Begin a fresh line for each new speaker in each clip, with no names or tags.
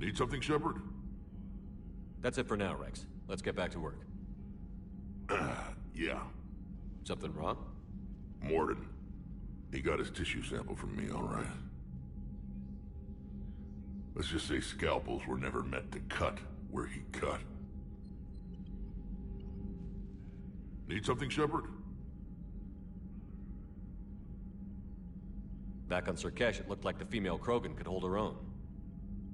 Need something, Shepard?
That's it for now, Rex. Let's get back to work.
Yeah.
Something wrong?
Morden. He got his tissue sample from me, all right. Let's just say scalpels were never meant to cut where he cut. Need something, Shepard?
Back on Sirkesh, it looked like the female Krogan could hold her own.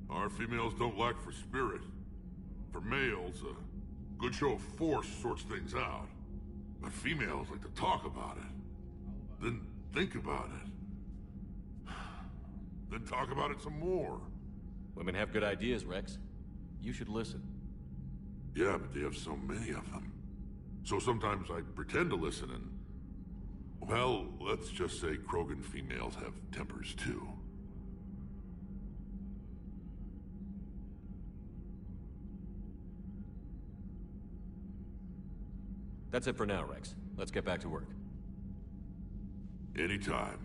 Our females don't lack for spirit. For males, a good show of force sorts things out. But females like to talk about it. Then think about it. Then talk about it some more.
Women have good ideas, Rex. You should listen.
Yeah, but they have so many of them. So sometimes I pretend to listen and... Well, let's just say Krogan females have tempers too.
That's it for now, Rex. Let's get back to work.
Anytime.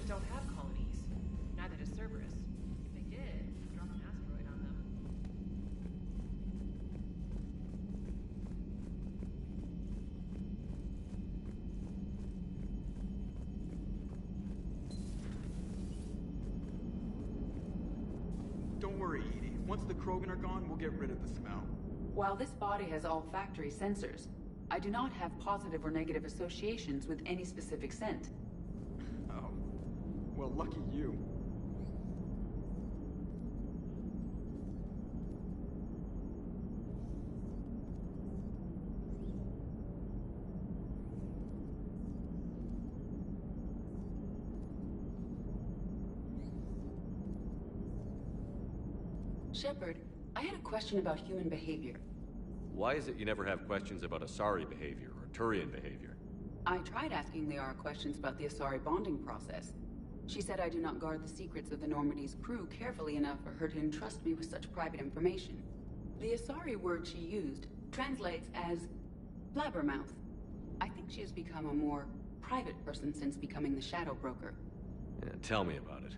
Marauders don't have colonies. Neither does Cerberus. If they did, drop an asteroid on them.
Don't worry, Edie. Once the Krogan are gone, we'll get rid of the smell.
While this body has olfactory sensors, I do not have positive or negative associations with any specific scent.
Oh. Well, lucky you.
Shepard, I had a question about human behavior.
Why is it you never have questions about Asari behavior or Turian behavior?
I tried asking Liara questions about the Asari bonding process. She said I do not guard the secrets of the Normandy's crew carefully enough for her to entrust me with such private information. The Asari word she used translates as blabbermouth. I think she has become a more private person since becoming the Shadow Broker.
Yeah, tell me about it.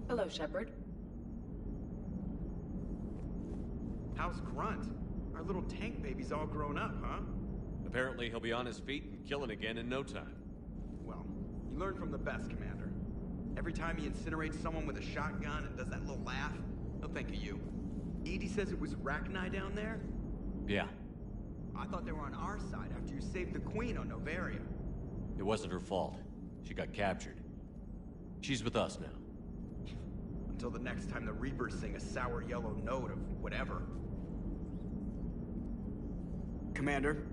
Hello, Shepard.
How's Grunt? Our little tank baby's all grown up, huh?
Apparently he'll be on his feet and killing again in no time.
Well, you learn from the best, Commander. Every time he incinerates someone with a shotgun and does that little laugh, he'll think of you. Edie says it was Rachni down there?
Yeah,
I thought they were on our side after you saved the Queen on Novaria.
it wasn't her fault. She got captured. She's with us now.
Until the next time the Reapers sing a sour yellow note of whatever. Commander?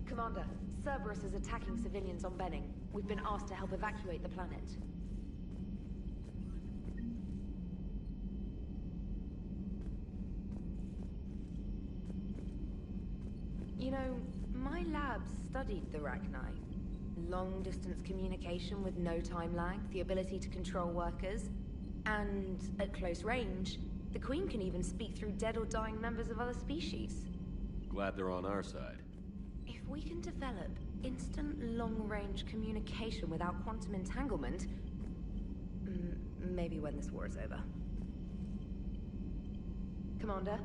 Commander, Cerberus is attacking civilians on Benning. We've been asked to help evacuate the planet. You know, my lab studied the Rachni. Long-distance communication with no time lag, the ability to control workers, and at close range, the Queen can even speak through dead or dying members of other species.
Glad they're on our side.
If we can develop instant long-range communication without quantum entanglement, maybe when this war is over. Commander?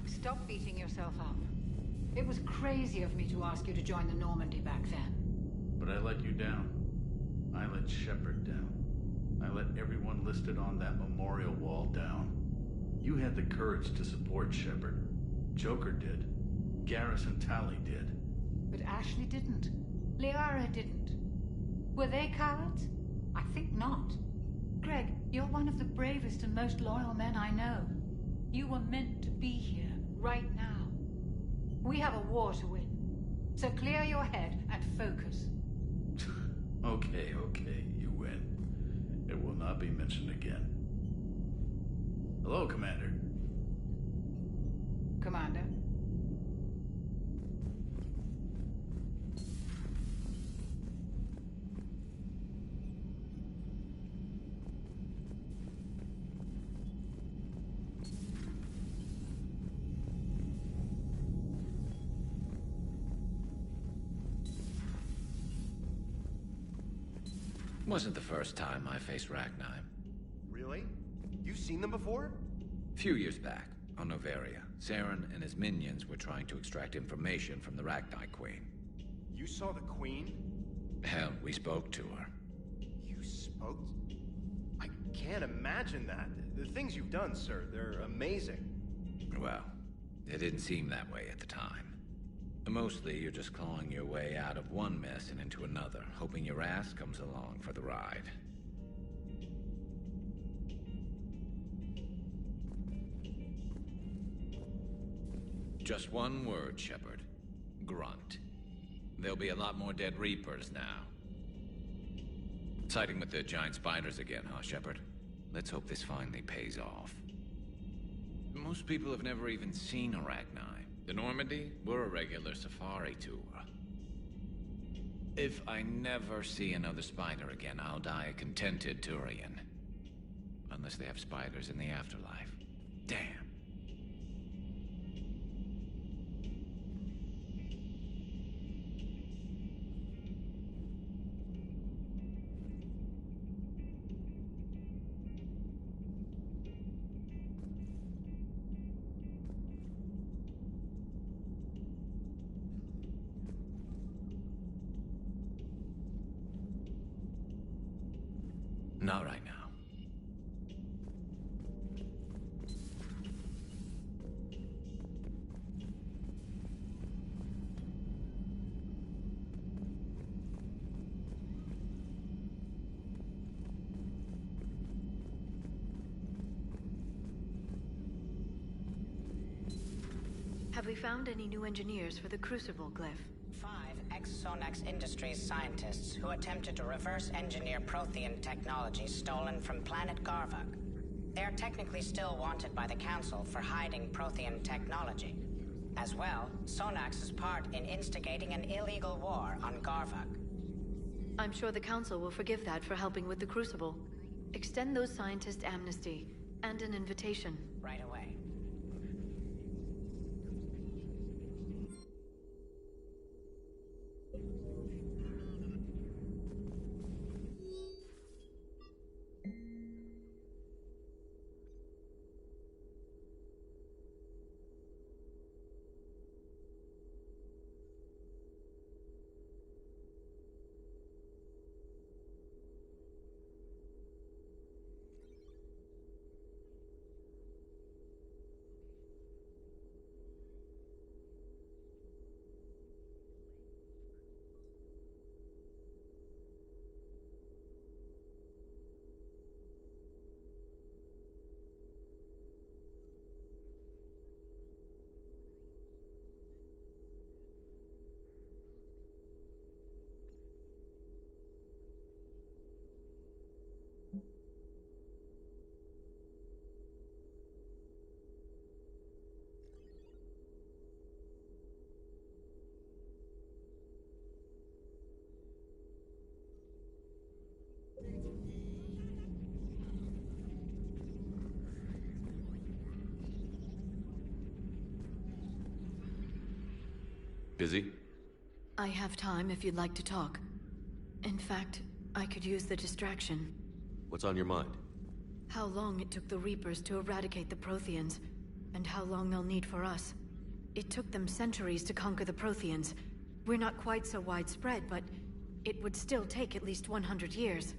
Stop beating yourself up. It was crazy of me to ask you to join the Normandy back then.
But I let you down. I let Shepard down. I let everyone listed on that memorial wall down. You had the courage to support Shepard. Joker did. Garrus and Tali did.
But Ashley didn't. Liara didn't. Were they cowards? I think not. Greg, you're one of the bravest and most loyal men I know. You were meant to be here, right now. We have a war to win. So clear your head and focus.
Okay, you win. It will not be mentioned again. Hello, Commander.
Commander?
Wasn't the first time I faced Rachni.
Really? You've seen them before?
A few years back. On Noveria, Saren and his minions were trying to extract information from the Rachni Queen.
You saw the Queen?
Hell, we spoke to her.
You spoke? I can't imagine that. The things you've done, sir, they're amazing.
Well, it didn't seem that way at the time. Mostly, you're just clawing your way out of one mess and into another, hoping your ass comes along for the ride. Just one word, Shepard. Grunt. There'll be a lot more dead Reapers now. Siding with the giant spiders again, huh, Shepard? Let's hope this finally pays off. Most people have never even seen Arachni. The Normandy, we're a regular safari tour. If I never see another spider again, I'll die a contented Turian. Unless they have spiders in the afterlife. Damn. Not right now.
Have we found any new engineers for the Crucible glyph?
5 ex-Sonax Industries scientists who attempted to reverse engineer Prothean technology stolen from planet Garvuk. They are technically still wanted by the Council for hiding Prothean technology. As well, Sonax's part in instigating an illegal war on Garvuk.
I'm sure the Council will forgive that for helping with the Crucible. Extend those scientists amnesty and an invitation.
Right away.
Busy?
I have time if you'd like to talk. In fact, I could use the distraction.
What's on your mind?
How long it took the Reapers to eradicate the Protheans, and how long they'll need for us. It took them centuries to conquer the Protheans. We're not quite so widespread, but it would still take at least 100 years.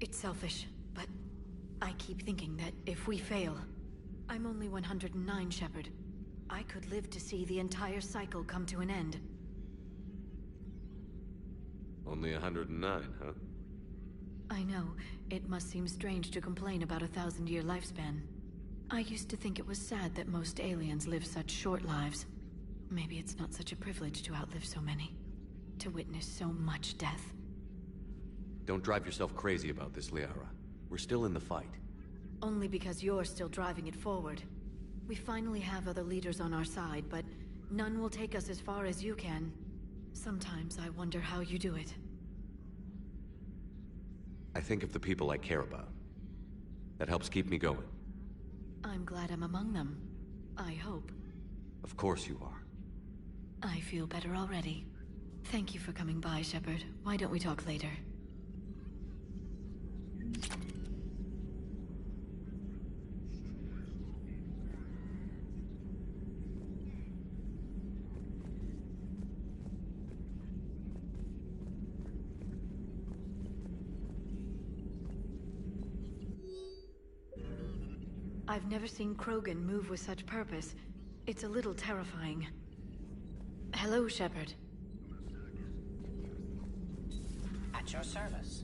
It's selfish, but I keep thinking that if we fail... I'm only 109, Shepard. I could live to see the entire cycle come to an end.
Only 109, huh?
I know. It must seem strange to complain about a 1,000-year lifespan. I used to think it was sad that most aliens live such short lives. Maybe it's not such a privilege to outlive so many. To witness so much death.
Don't drive yourself crazy about this, Liara. We're still in the fight.
Only because you're still driving it forward. We finally have other leaders on our side, but none will take us as far as you can. Sometimes I wonder how you do it.
I think of the people I care about. That helps keep me going.
I'm glad I'm among them. I hope.
Of course you are.
I feel better already. Thank you for coming by, Shepard. Why don't we talk later? I've never seen Krogan move with such purpose. It's a little terrifying. Hello, Shepard.
At your service.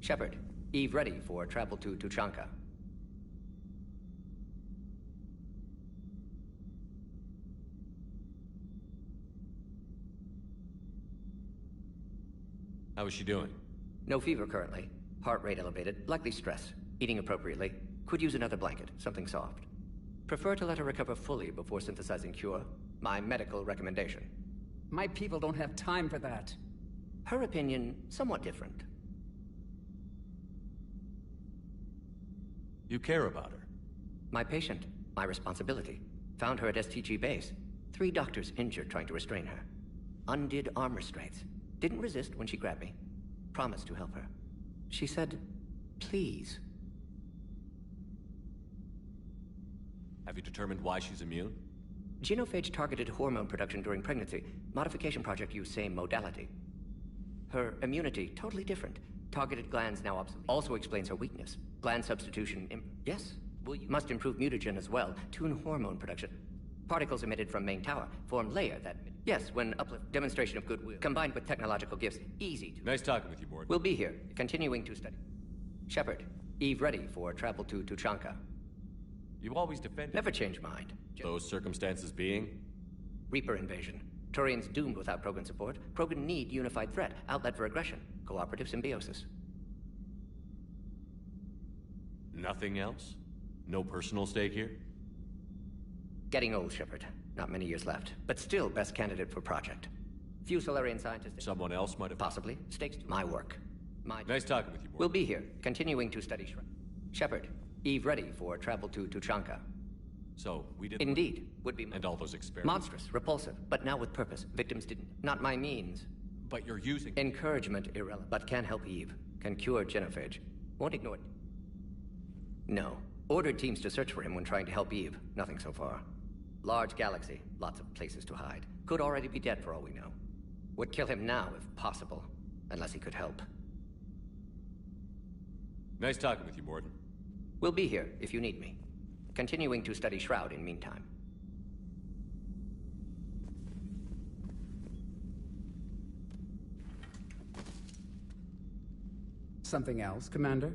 Shepard, Eve ready for travel to Tuchanka.
How is she doing?
No fever currently. Heart rate elevated, likely stress. Eating appropriately. Could use another blanket, something soft. Prefer to let her recover fully before synthesizing cure. My medical recommendation.
My people don't have time for that.
Her opinion, somewhat different.
You care about her.
My patient, my responsibility. Found her at STG base. 3 doctors injured trying to restrain her. Undid arm restraints. Didn't resist when she grabbed me. Promised to help her. She said, please.
Have you determined why she's immune?
Genophage targeted hormone production during pregnancy. Modification project used same modality. Her immunity, totally different. Targeted glands now obsolete. Also explains her weakness. Gland substitution, yes. Must improve mutagen as well. Tune hormone production. Particles emitted from main tower form layer that... Yes, when uplift. Demonstration of goodwill. Combined with technological gifts. Easy to...
Nice talking with you, Morton.
We'll be here, continuing to study. Shepard, Eve ready for travel to Tuchanka.
You always defended...
Never change mind.
Those circumstances being?
Reaper invasion. Turians doomed without Krogan support. Krogan need unified threat. Outlet for aggression. Cooperative symbiosis.
Nothing else? No personal stake here?
Getting old, Shepard. Not many years left. But still best candidate for project. Few Solarian scientists...
Someone else might have...
Possibly. Stakes to my work.
Nice talking with you, Morton.
We'll be here, continuing to study Shepard, Eve ready for travel to Tuchanka.
So, we did...
Indeed. Would be...
And all those experiments...
Monstrous, repulsive, but now with purpose. Victims didn't... Not my means.
But you're using...
Encouragement irrelevant. But can help Eve. Can cure genophage. Won't ignore it. No. Ordered teams to search for him when trying to help Eve. Nothing so far. Large galaxy. Lots of places to hide. Could already be dead for all we know. Would kill him now if possible. Unless he could help.
Nice talking with you, Morton.
We'll be here if you need me. Continuing to study Shroud in meantime.
Something else, Commander?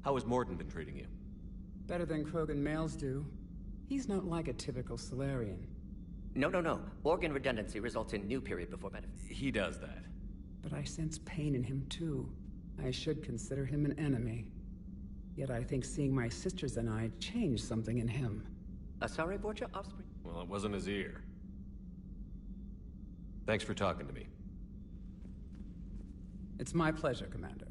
How has Morton been treating you?
Better than Krogan males do. He's not like a typical Solarian.
No. Organ redundancy results in new period before benefit.
He does that.
But I sense pain in him too. I should consider him an enemy. Yet I think seeing my sisters and I changed something in him.
Asari Borgia offspring?
Well, it wasn't his ear. Thanks for talking to me.
It's my pleasure, Commander.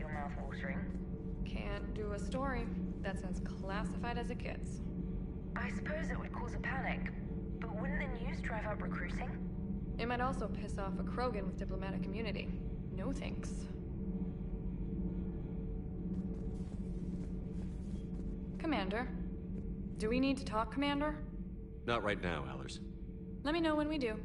little mouth-watering. Can't do a story. That's as classified as it gets. I suppose it would cause a panic, but wouldn't the news drive up recruiting? It might also piss off a Krogan with diplomatic immunity. No thanks. Commander. Do we need to talk, Commander?
Not right now, Allers.
Let me know when we do.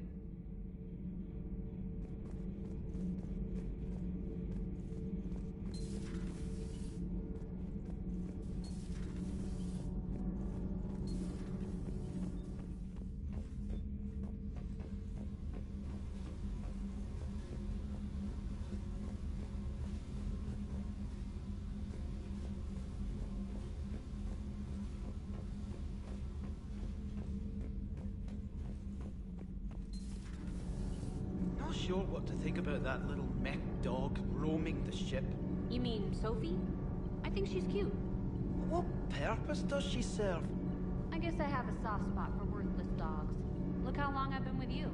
Not sure what to think about that little mech dog roaming the ship.
You mean Sophie? I think she's cute.
What purpose does she serve?
I guess I have a soft spot for worthless dogs. Look how long I've been with you.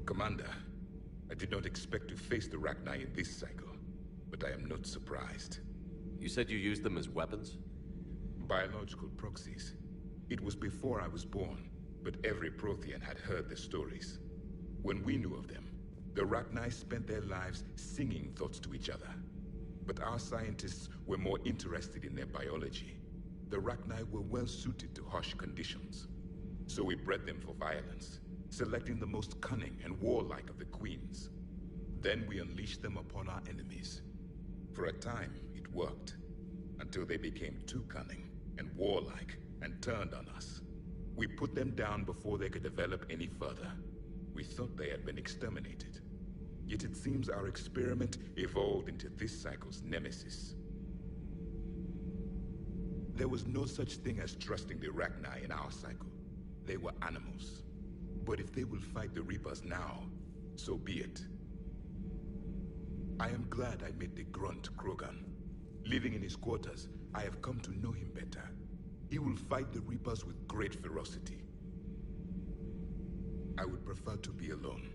Commander, I did not expect to face the Rachni in this cycle, but I am not surprised.
You said you used them as weapons?
Biological proxies. It was before I was born, but every Prothean had heard the stories. When we knew of them, the Rachni spent their lives singing thoughts to each other. But our scientists were more interested in their biology. The Rachni were well suited to harsh conditions. So we bred them for violence, selecting the most cunning and warlike of the queens. Then we unleashed them upon our enemies. For a time, it worked, until they became too cunning and warlike and turned on us. We put them down before they could develop any further. We thought they had been exterminated. Yet it seems our experiment evolved into this cycle's nemesis. There was no such thing as trusting the Rachni in our cycle. They were animals. But if they will fight the Reapers now, so be it. I am glad I met the grunt Krogan. Living in his quarters, I have come to know him better. He will fight the Reapers with great ferocity. I would prefer to be alone.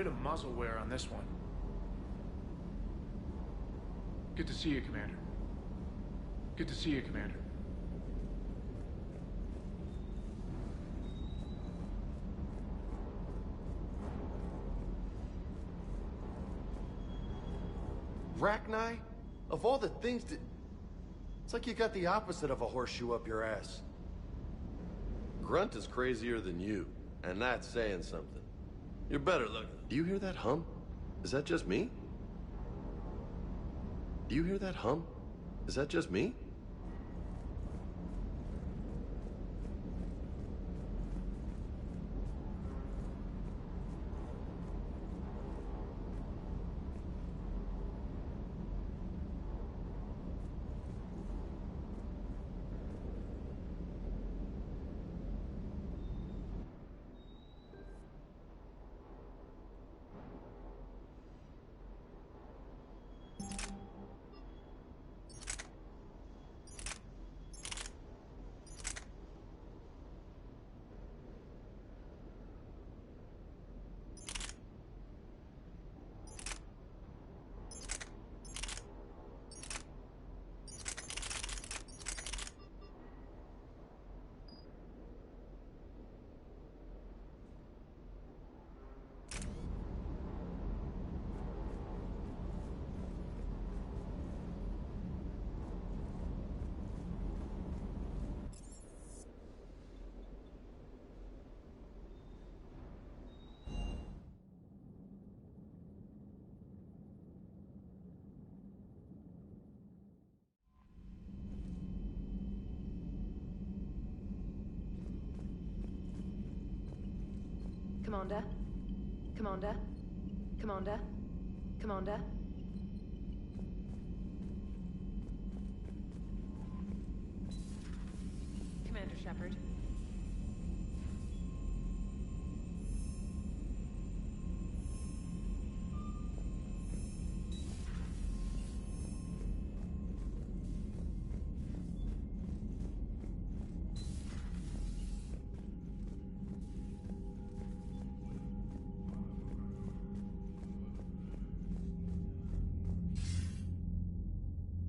bit of muzzle wear on this one. Good to see you, Commander. Good to see you, Commander.
Rachni? Of all the things that... It's like you got the opposite of a horseshoe up your ass. Grunt is crazier than you, and that's saying something. You're better looking. Do you hear that hum? Is that just me? Do you hear that hum? Is that just me?
Commander? Commander? Commander? Commander?
Commander Shepard.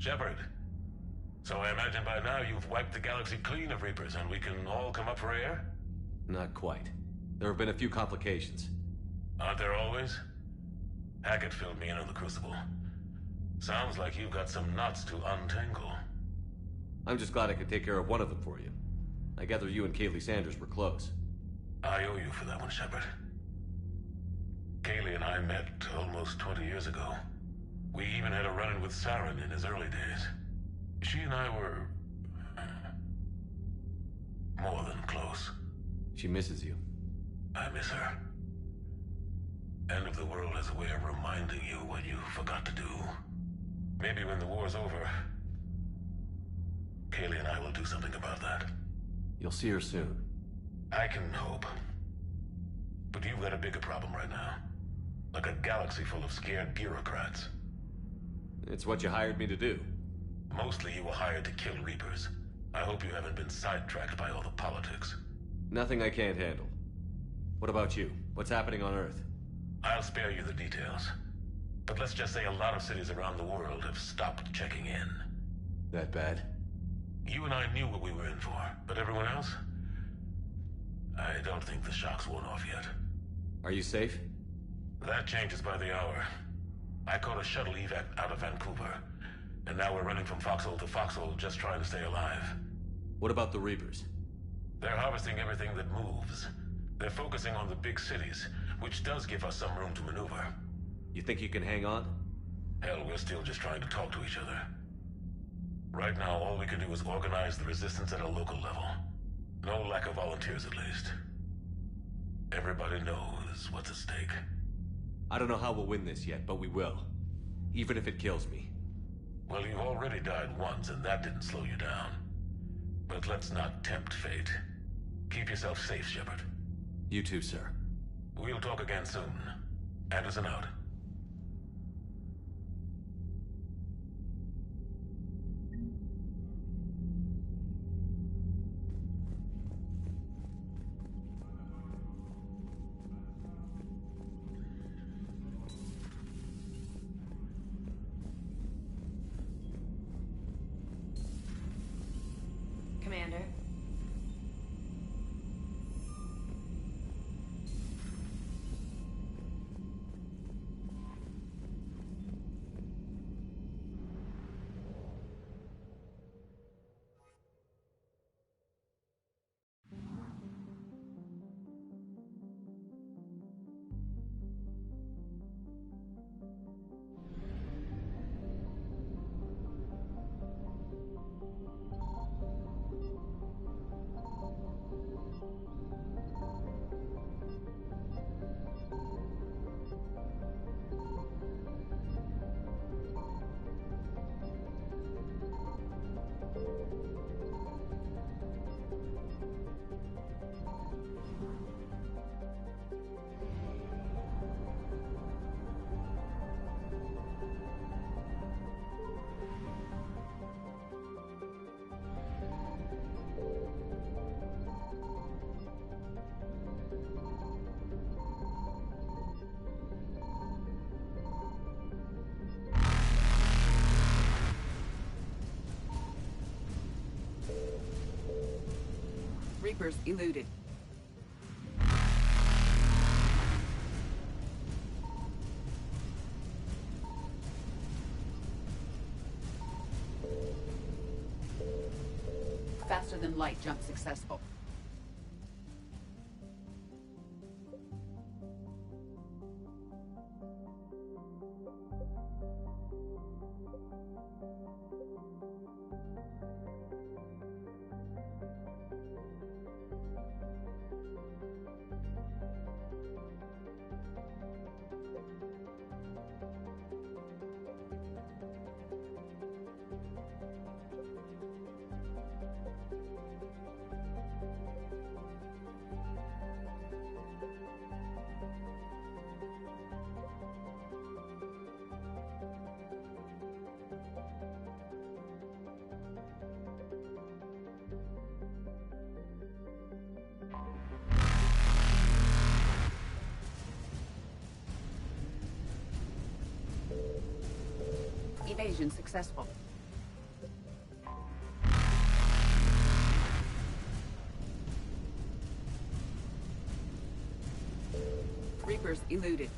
Shepard. So I imagine by now you've wiped the galaxy clean of Reapers and we can all come up for air?
Not quite. There have been a few complications.
Aren't there always? Hackett filled me in on the Crucible. Sounds like you've got some knots to untangle.
I'm just glad I could take care of one of them for you. I gather you and Kaylee Sanders were close.
I owe you for that one, Shepard. Kaylee and I met almost 20 years ago. We even had a run-in with Saren in his early days. She and I were... more than close.
She misses you.
I miss her. End of the world has a way of reminding you what you forgot to do. Maybe when the war's over, Kaylee and I will do something about that.
You'll see her soon.
I can hope. But you've got a bigger problem right now. Like a galaxy full of scared bureaucrats.
It's what you hired me to do.
Mostly you were hired to kill Reapers. I hope you haven't been sidetracked by all the politics.
Nothing I can't handle. What about you? What's happening on Earth?
I'll spare you the details. But let's just say a lot of cities around the world have stopped checking in.
That bad?
You and I knew what we were in for, but everyone else? I don't think the shock's worn off yet.
Are you safe?
That changes by the hour. I caught a shuttle evac out of Vancouver, and now we're running from foxhole to foxhole just trying to stay alive.
What about the Reapers?
They're harvesting everything that moves. They're focusing on the big cities, which does give us some room to maneuver.
You think you can hang on?
Hell, we're still just trying to talk to each other. Right now, all we can do is organize the resistance at a local level. No lack of volunteers, at least. Everybody knows what's at stake.
I don't know how we'll win this yet, but we will. Even if it kills me.
Well, you've already died once, and that didn't slow you down. But let's not tempt fate. Keep yourself safe, Shepard.
You too, sir.
We'll talk again soon. Anderson out.
Reapers eluded. Faster than light jump successful. Evasion successful. Reapers eluded.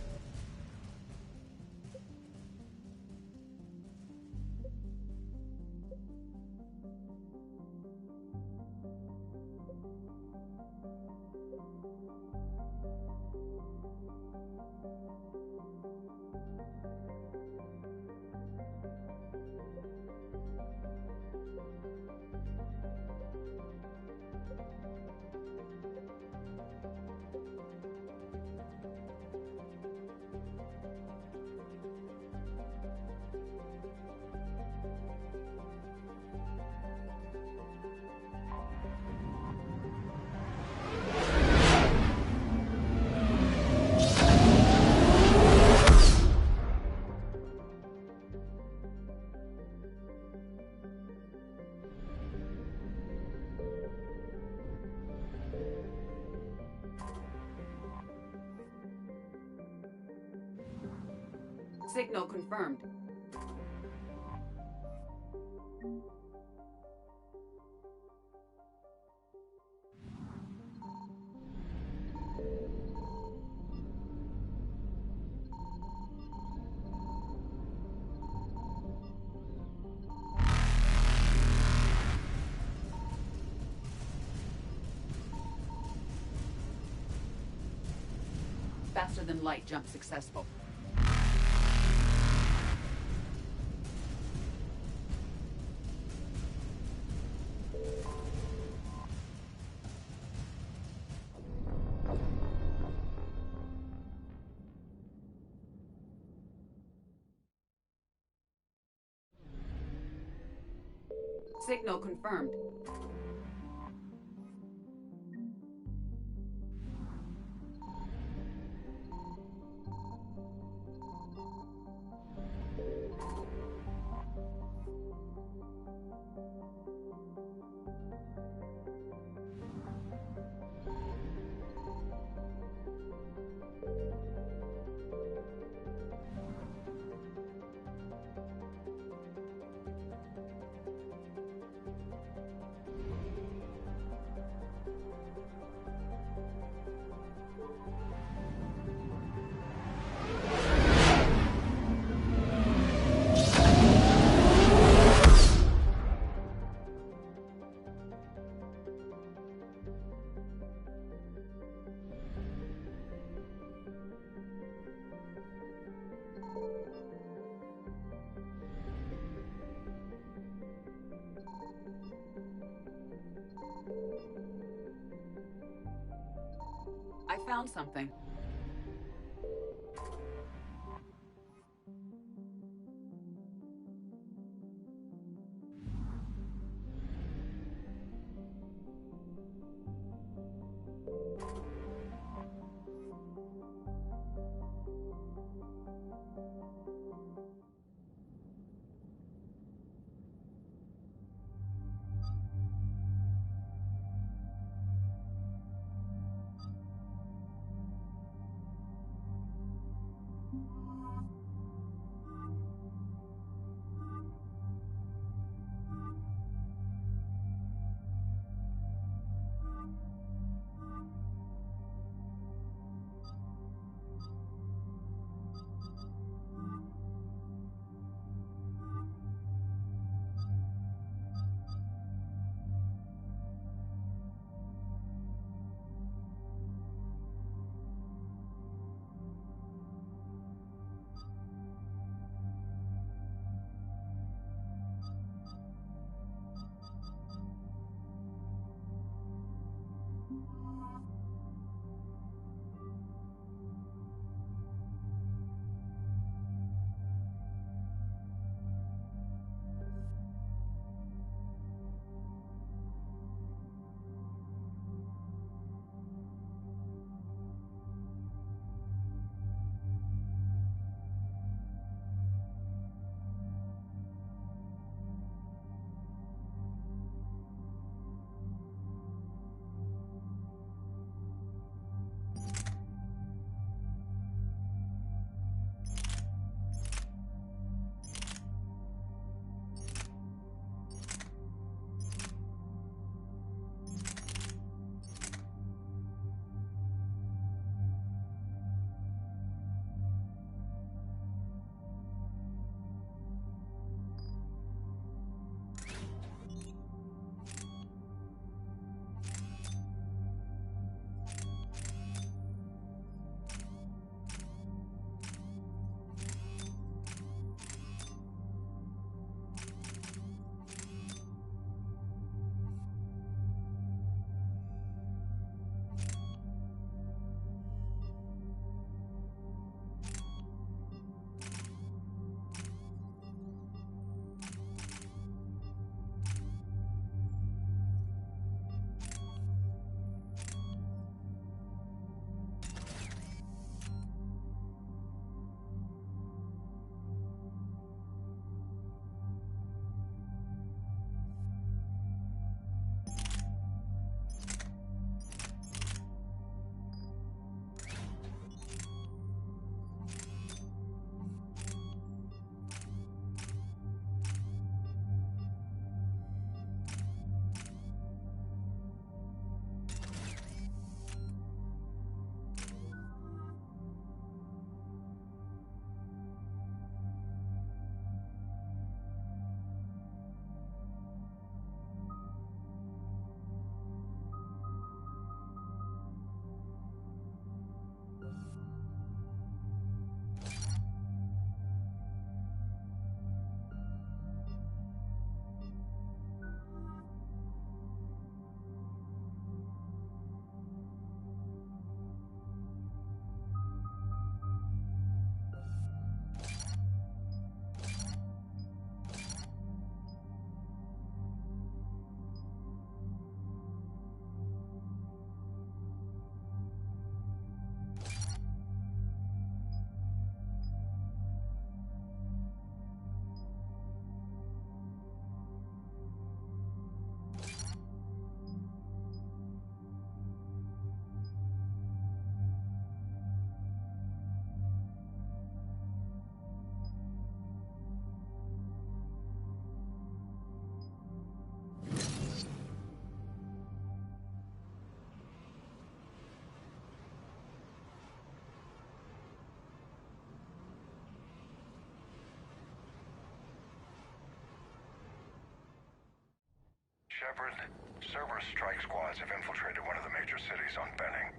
Signal confirmed. Faster than light jump successful. Signal confirmed. I found something.
Shepard, Cerberus strike squads have infiltrated one of the major cities on Benning.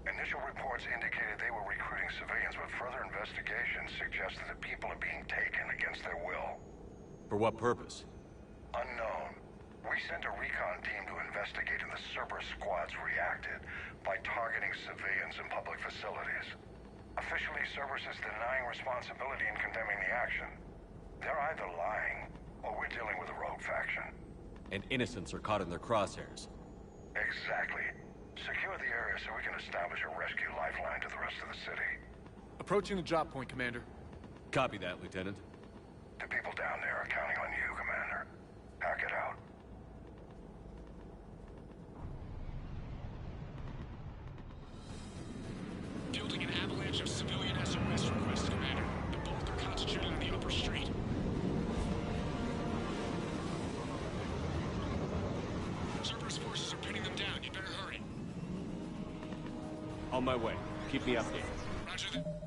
Initial reports indicated they were recruiting civilians, but further investigation suggested that people are being taken against their will.
For what purpose?
Unknown. We sent a recon team to investigate, and the Cerberus squads reacted by targeting civilians in public facilities. Officially, Cerberus is denying responsibility and condemning the action. They're either lying, or we're dealing with a rogue faction.
And innocents are caught in their crosshairs.
Exactly. Secure the area so we can establish a rescue lifeline to the rest of the city.
Approaching the drop point, Commander.
Copy that, Lieutenant.
The people down there are counting on you, Commander. Pack it out.
Fielding an avalanche of civilian SOS requests, Commander. The bulk are concentrated on the upper street. Cerberus forces are pinning them down. You better hurry.
On my way. Keep me updated.
Roger that.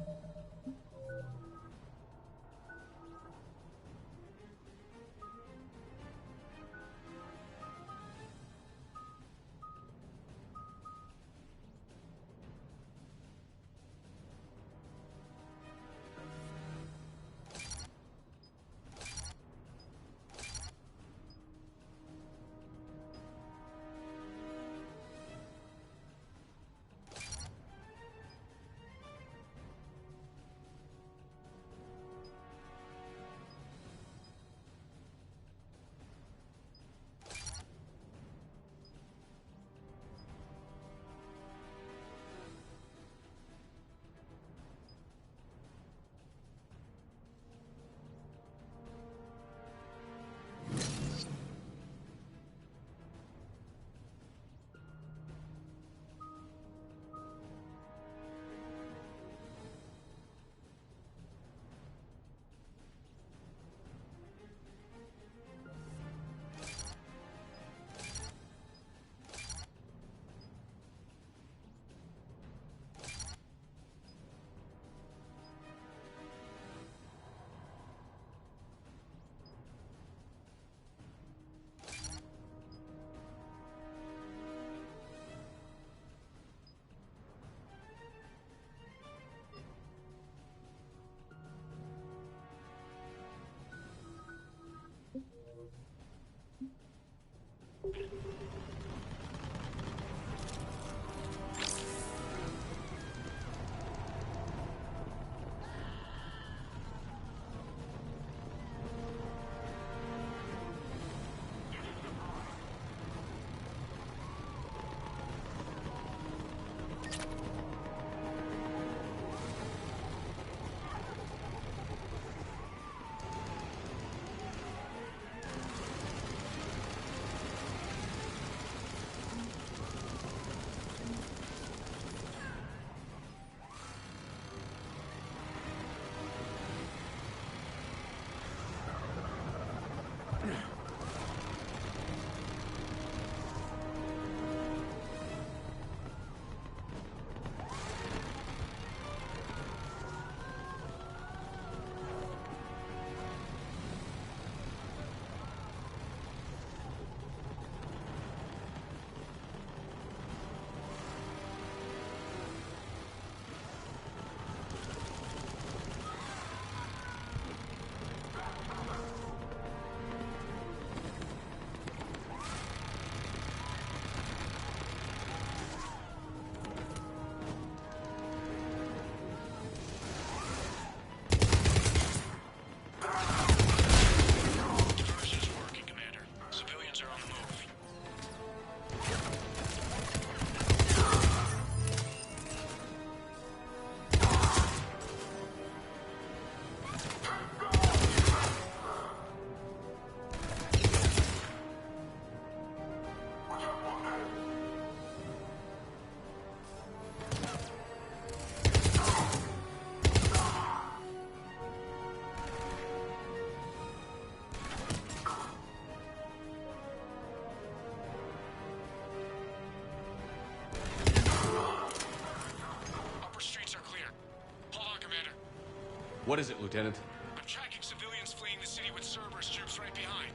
What is it, Lieutenant?
I'm tracking civilians fleeing the city with Cerberus troops right behind.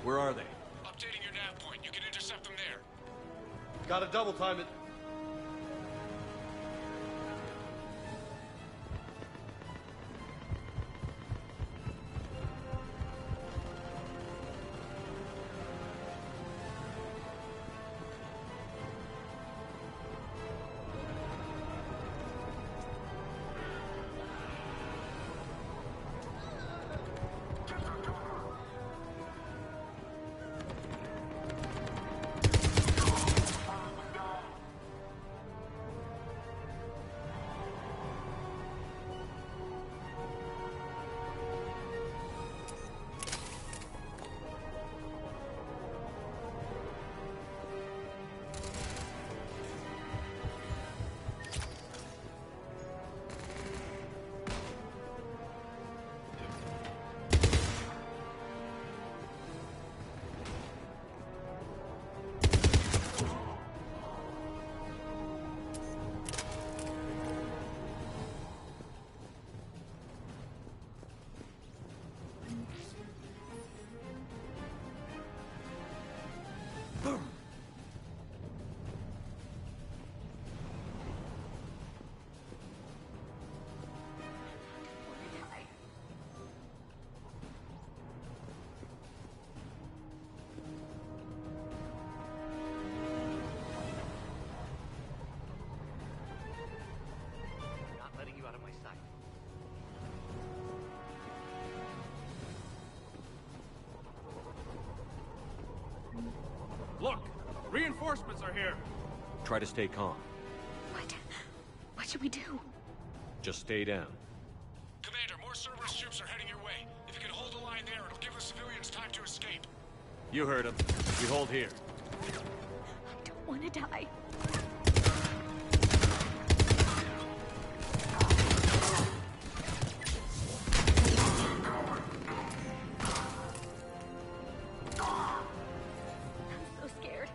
Where are they?
Updating your nav
Gotta double time it.
Look! Reinforcements are here!
Try to stay calm.
What should we do?
Just stay down.
Commander, more Cerberus troops are heading your way. If you can hold the line there, it'll give the civilians time to escape.
You heard him. We hold here.
I don't want to die. I'm so scared.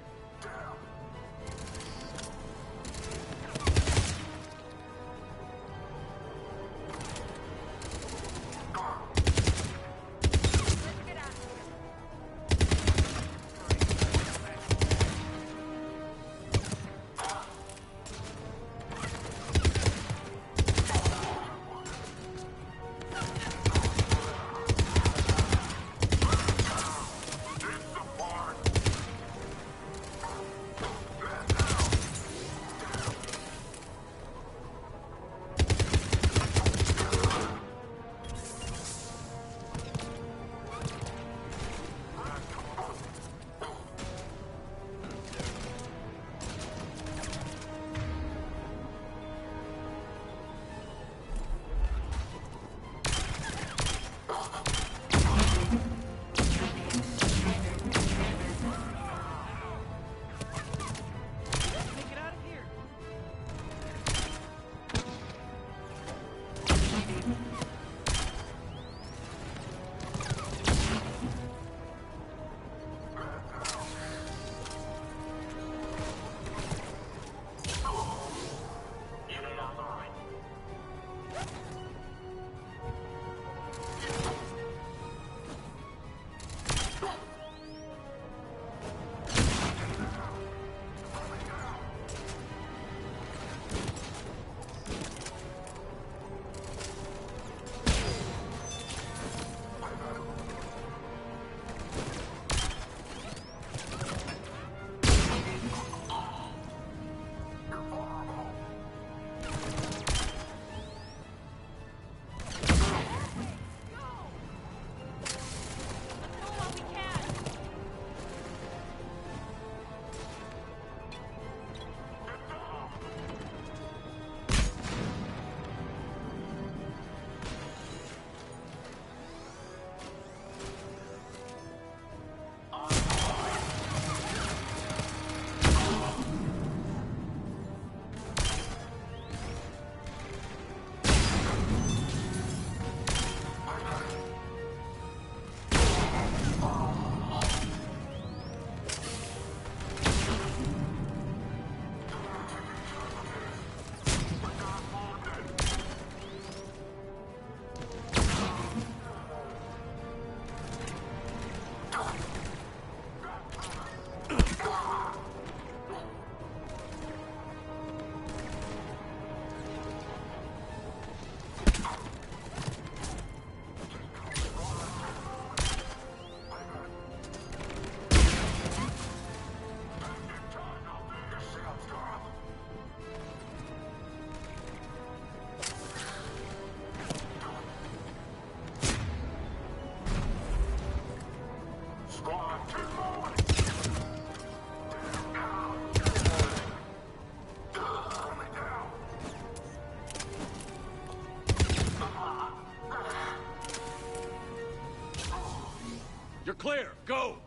clear. Go!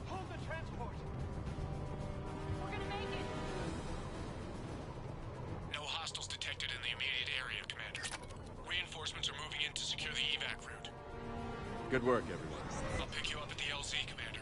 Hold the transport.
We're gonna make it.
No hostiles detected in the immediate area, Commander. Reinforcements are moving in to secure the evac route.
Good work, everyone.
I'll pick you up at the LZ, Commander.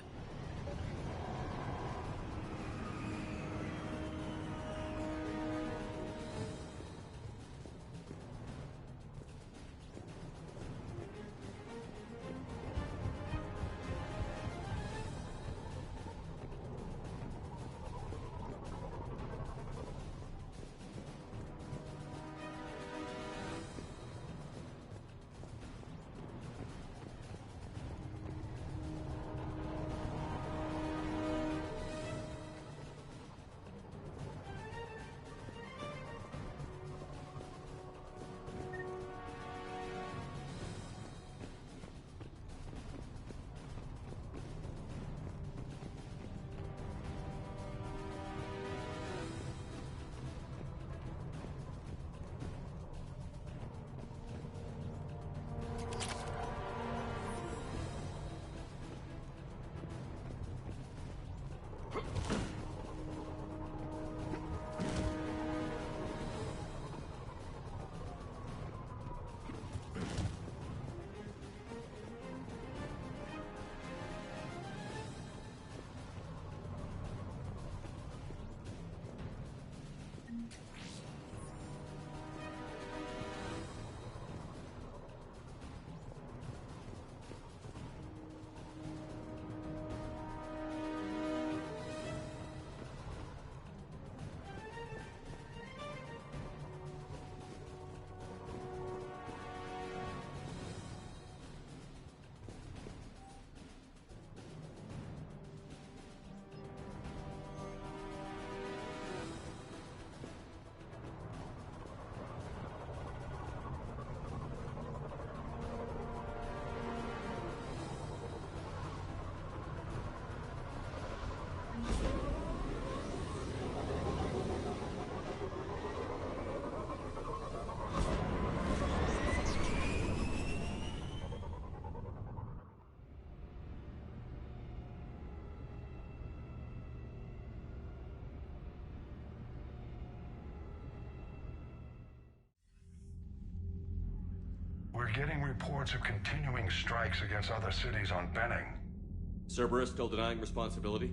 We're getting reports of continuing strikes against other cities on Benning.
Cerberus still denying responsibility?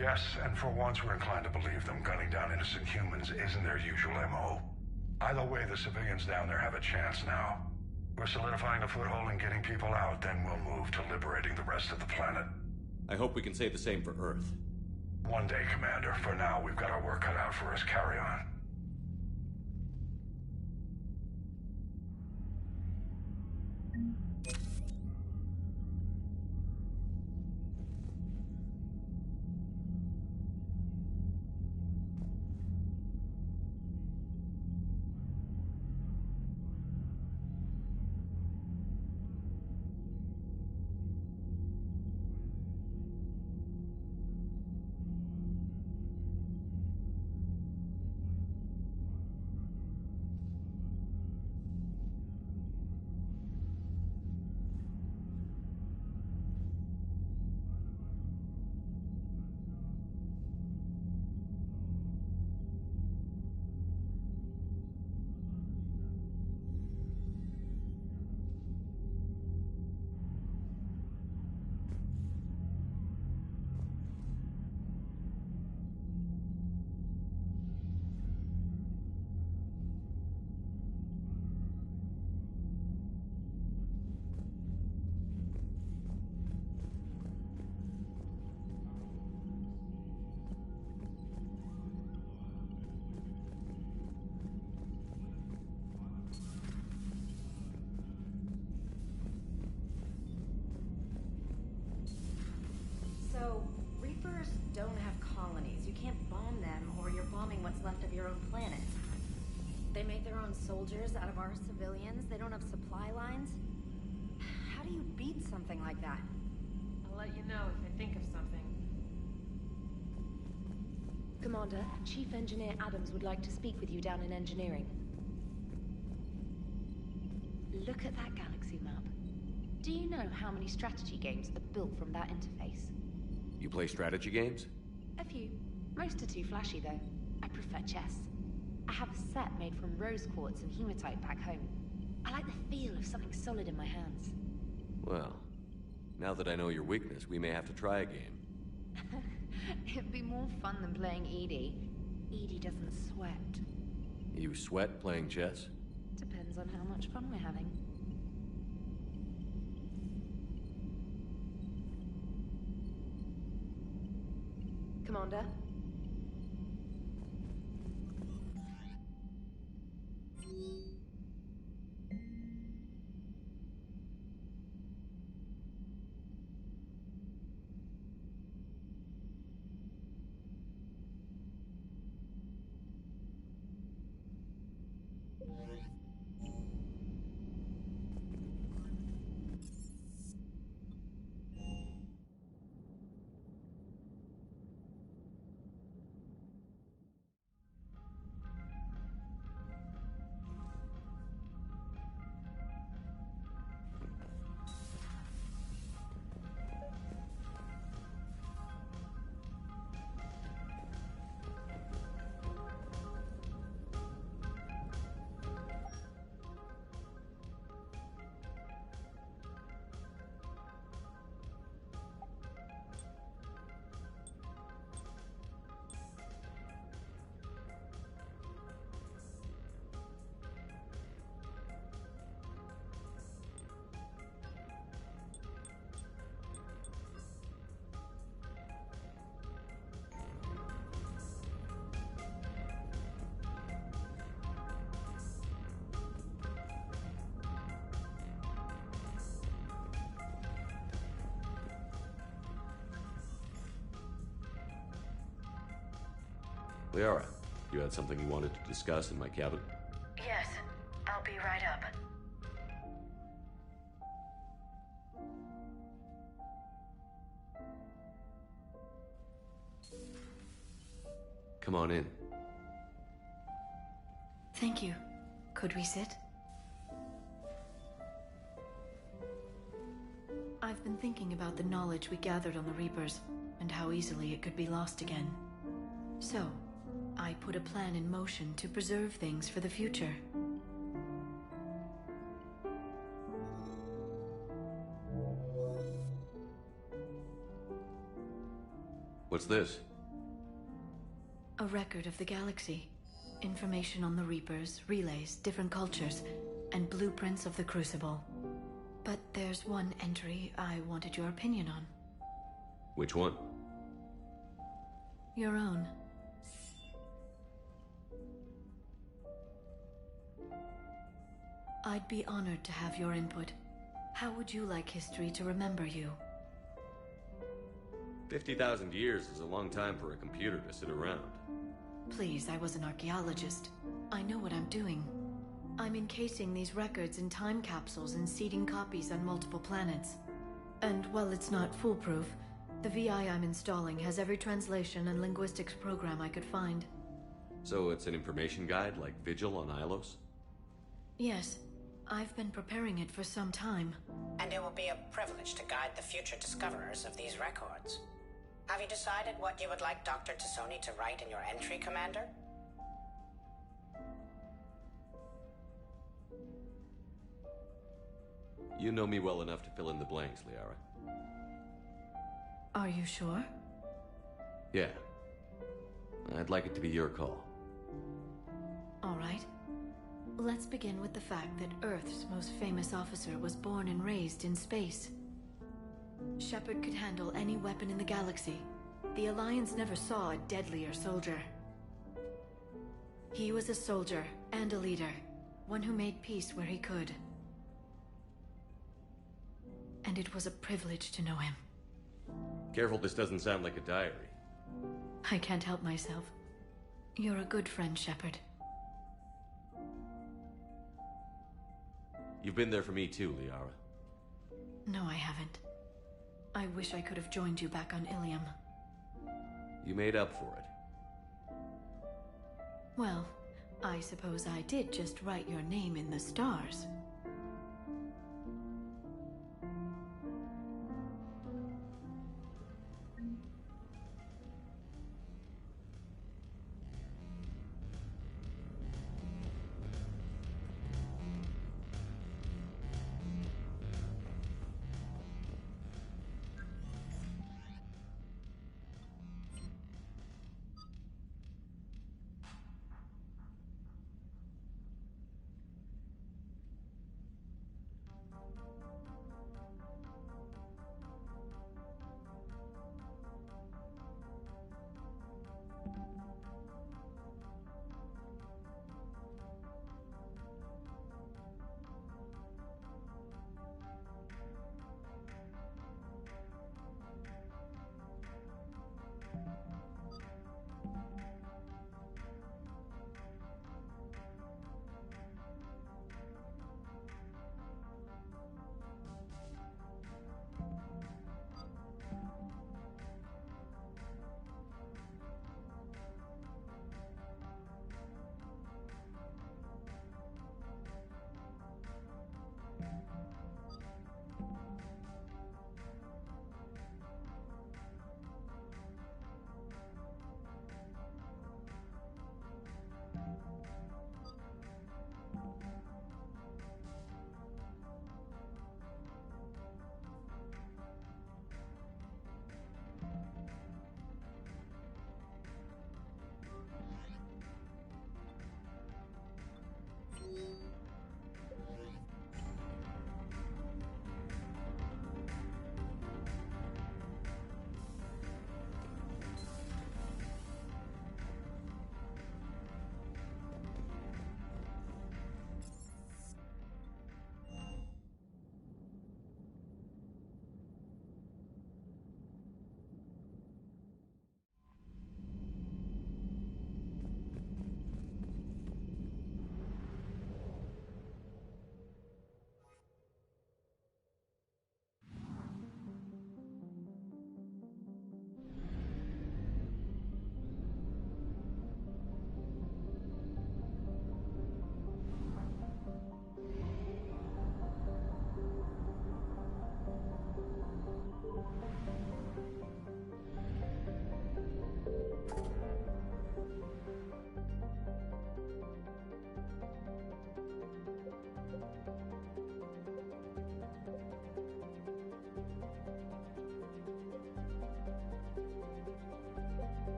Yes, and for once we're inclined to believe them. Gunning down innocent humans isn't their usual MO. Either way, the civilians down there have a chance now. We're solidifying a foothold and getting people out, then we'll move to liberating the rest of the planet.
I hope we can say the same for Earth.
One day, Commander. For now, we've got our work cut out for us. Carry on.
So, Reapers don't have colonies. You can't bomb them, or you're bombing what's left of your own planet. They make their own soldiers out of our civilians. They don't have supply lines. How do you beat something like that?
I'll let you know if I think of something.
Commander, Chief Engineer Adams would like to speak with you down in engineering. Look at that galaxy map. Do you know how many strategy games are built from that interface?
You play strategy games?
A few. Most are too flashy, though. I prefer chess. I have a set made from rose quartz and hematite back home. I like the feel of something solid in my hands.
Well, now that I know your weakness, we may have to try a game.
It'd be more fun than playing Edie. Edie doesn't sweat.
You sweat playing chess?
Depends on how much fun we're having. Commander?
Liara, you had something you wanted to discuss in my cabin?
Yes, I'll be right up.
Come on in.
Thank you. Could we sit? I've been thinking about the knowledge we gathered on the Reapers, and how easily it could be lost again. So, I put a plan in motion to preserve things for the future.
What's this?
A record of the galaxy. Information on the Reapers, relays, different cultures, and blueprints of the Crucible. But there's one entry I wanted your opinion on.
Which one?
Your own. I'd be honored to have your input. How would you like history to remember you?
50,000 years is a long time for a computer to sit around.
Please, I was an archaeologist. I know what I'm doing. I'm encasing these records in time capsules and seeding copies on multiple planets. And while it's not foolproof, the VI I'm installing has every translation and linguistics program I could find.
So it's an information guide like Vigil on Ilos?
Yes. I've been preparing it for some time.
And it will be a privilege to guide the future discoverers of these records. Have you decided what you would like Dr. Tassoni to write in your entry, Commander?
You know me well enough to fill in the blanks, Liara.
Are you sure?
Yeah. I'd like it to be your call.
All right. Let's begin with the fact that Earth's most famous officer was born and raised in space. Shepard could handle any weapon in the galaxy. The Alliance never saw a deadlier soldier. He was a soldier and a leader, one who made peace where he could. And it was a privilege to know him.
Careful, this doesn't sound like a diary.
I can't help myself. You're a good friend, Shepard.
You've been there for me too, Liara.
No, I haven't. I wish I could have joined you back on Ilium.
You made up for it.
Well, I suppose I did just write your name in the stars.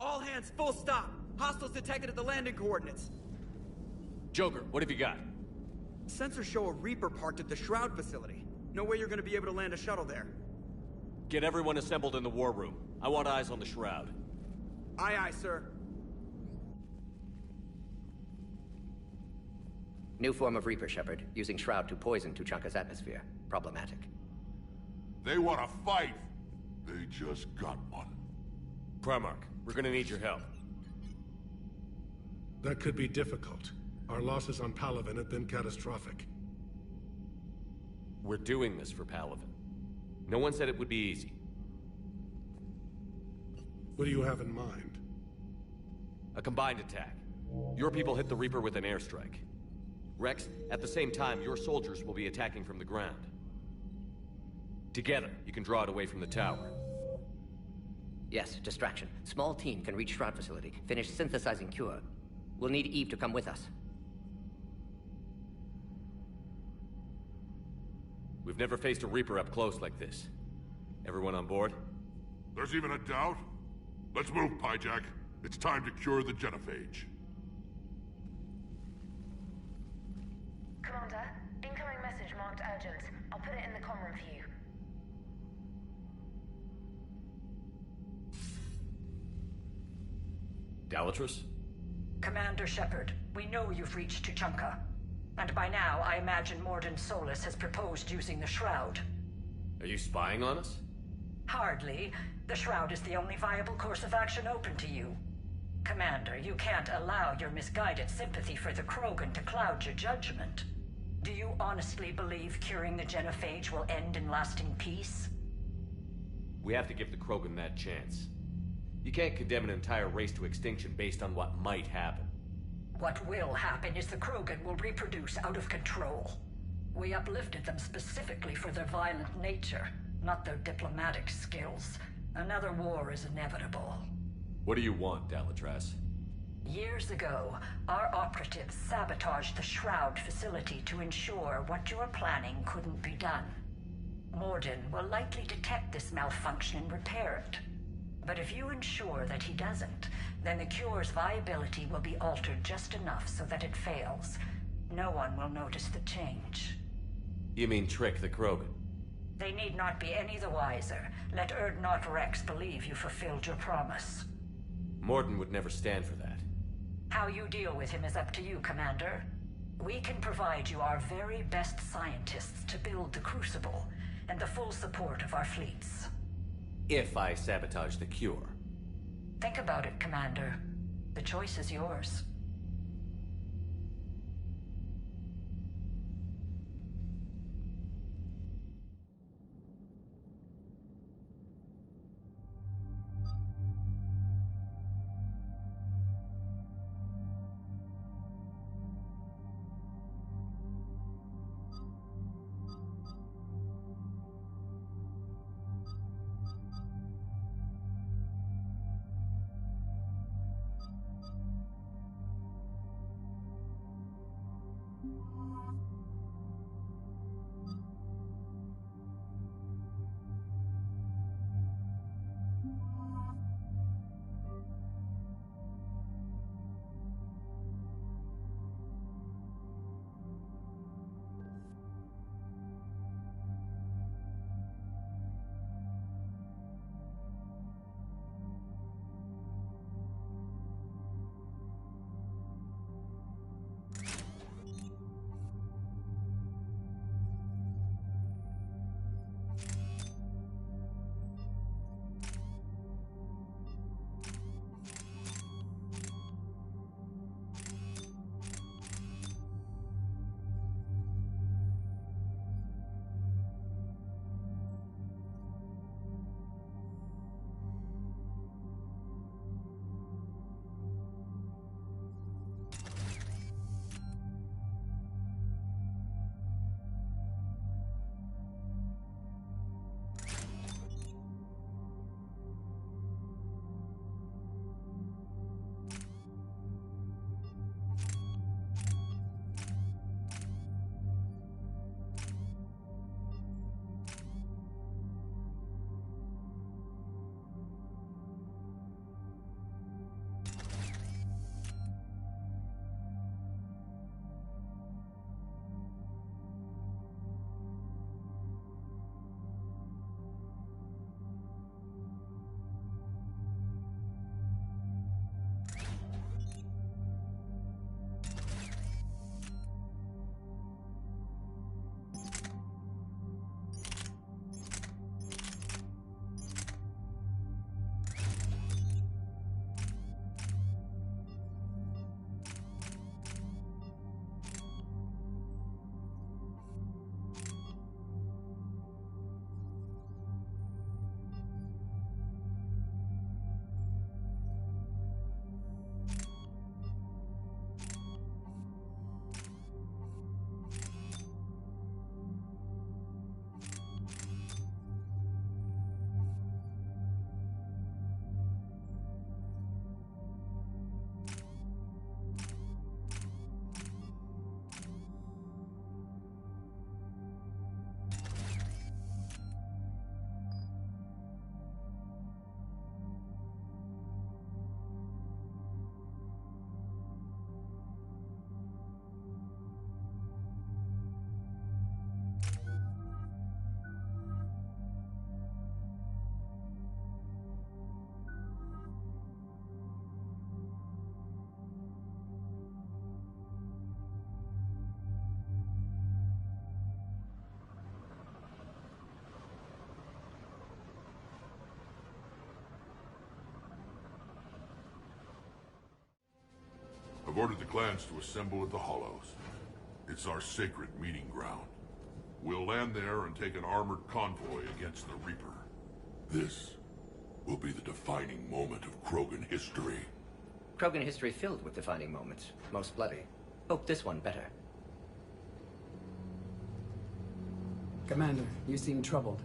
All hands, full stop. Hostiles detected at the landing coordinates.
Joker, what have you got?
Sensors show a Reaper parked at the Shroud facility. No way you're gonna be able to land a shuttle there.
Get everyone assembled in the war room. I want eyes on the Shroud.
Aye, aye, sir.
New form of Reaper, Shepard, using Shroud to poison Tuchanka's atmosphere. Problematic.
They want to fight. They just got one.
Primarch, we're gonna need your help.
That could be difficult. Our losses on Palaven have been catastrophic.
We're doing this for Palaven. No one said it would be easy.
What do you have in mind?
A combined attack. Your people hit the Reaper with an airstrike. Rex, at the same time, your soldiers will be attacking from the ground. Together, you can draw it away from the tower.
Yes, distraction. Small team can reach Shroud facility, finish synthesizing cure. We'll need Eve to come with us.
We've never faced a Reaper up close like this. Everyone on board?
There's even a doubt? Let's move, Pyjack. It's time to cure the genophage.
Commander, incoming message marked urgent. I'll put it in the comm room for you.
Dalatrus?
Commander Shepard, we know you've reached Tuchanka. And by now, I imagine Morden Solus has proposed using the Shroud.
Are you spying on us?
Hardly. The Shroud is the only viable course of action open to you. Commander, you can't allow your misguided sympathy for the Krogan to cloud your judgment. Do you honestly believe curing the genophage will end in lasting peace?
We have to give the Krogan that chance. You can't condemn an entire race to extinction based on what might happen.
What will happen is the Krogan will reproduce out of control. We uplifted them specifically for their violent nature, not their diplomatic skills. Another war is inevitable.
What do you want, Dalatrus?
Years ago, our operatives sabotaged the Shroud facility to ensure what you were planning couldn't be done. Morden will likely detect this malfunction and repair it. But if you ensure that he doesn't, then the cure's viability will be altered just enough so that it fails. No one will notice the change.
You mean trick the Krogan?
They need not be any the wiser. Let Urdnot Rex believe you fulfilled your promise.
Morden would never stand for that.
How you deal with him is up to you, Commander. We can provide you our very best scientists to build the Crucible, and the full support of our fleets.
If I sabotage the cure.
Think about it, Commander. The choice is yours.
ordered the clans to assemble at the Hollows. It's our sacred meeting ground. We'll land there and take an armored convoy against the Reaper. This will be the defining moment of Krogan history.
Krogan history filled with defining moments. Most bloody. Hope this one better.
Commander, you seem troubled.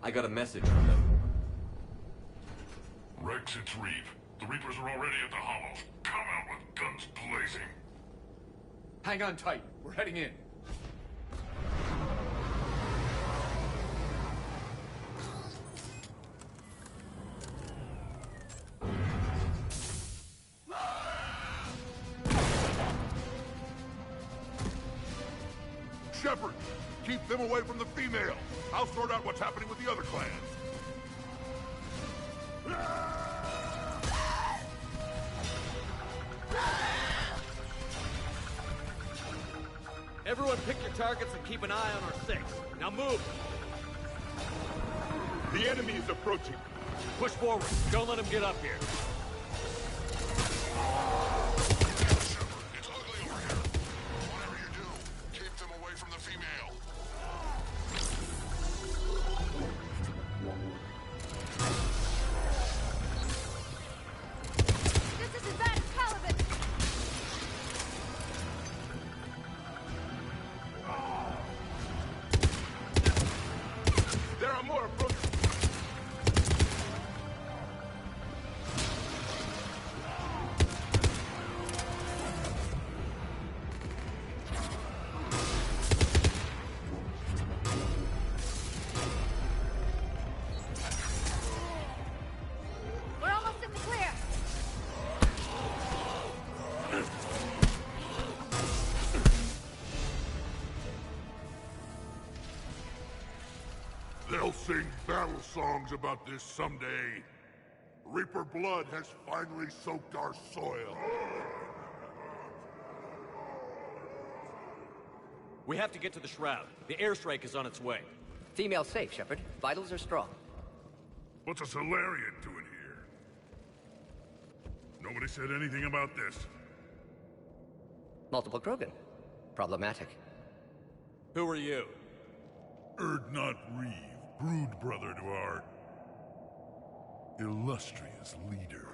I got a message from them.
Rex, it's Reeve. The Reapers are already at the Hollow. Come out with guns blazing.
Hang on tight. We're heading in.
Shepard, keep them away from the females. I'll sort out what's happening with the other clans.
Everyone pick your targets and keep an eye on our six. Now move!
The enemy is approaching.
Push forward. Don't let him get up here.
It's ugly over here. Whatever you do, keep them away from the female.
This is as bad as Caliban!
There are more approaching.
We're almost in the clear!
They'll sing battle songs about this someday. Reaper blood has finally soaked our soil.
We have to get to the Shroud. The airstrike is on its way.
Female safe, Shepard. Vitals are strong.
What's a Solarian doing here? Nobody said anything about this.
Multiple Krogan. Problematic.
Who are you?
Erdnot Reeve, brood brother to our illustrious leader.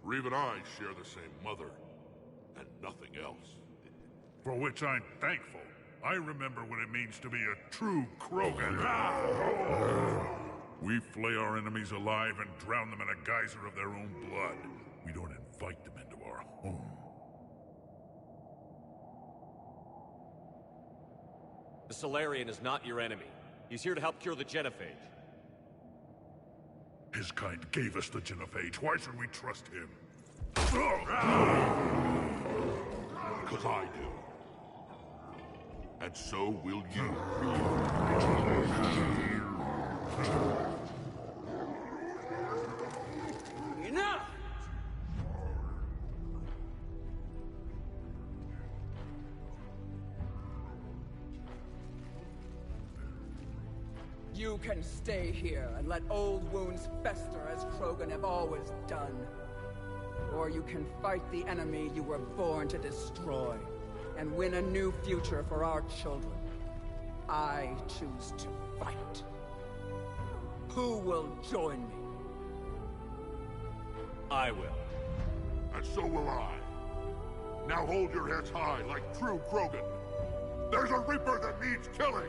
Reeve and I share the same mother, and nothing else. For which I'm thankful. I remember what it means to be a true Krogan. We flay our enemies alive and drown them in a geyser of their own blood. We don't invite them into our home.
The Solarian is not your enemy. He's here to help cure the genophage.
His kind gave us the genophage. Why should we trust him? Because I do. And so will you.
Enough! You can stay here and let old wounds fester as Krogan have always done. Or you can fight the enemy you were born to destroy, and win a new future for our children. I choose to fight. Who will join me?
I will.
And so will I. Now hold your heads high like true Krogan. There's a Reaper that needs killing!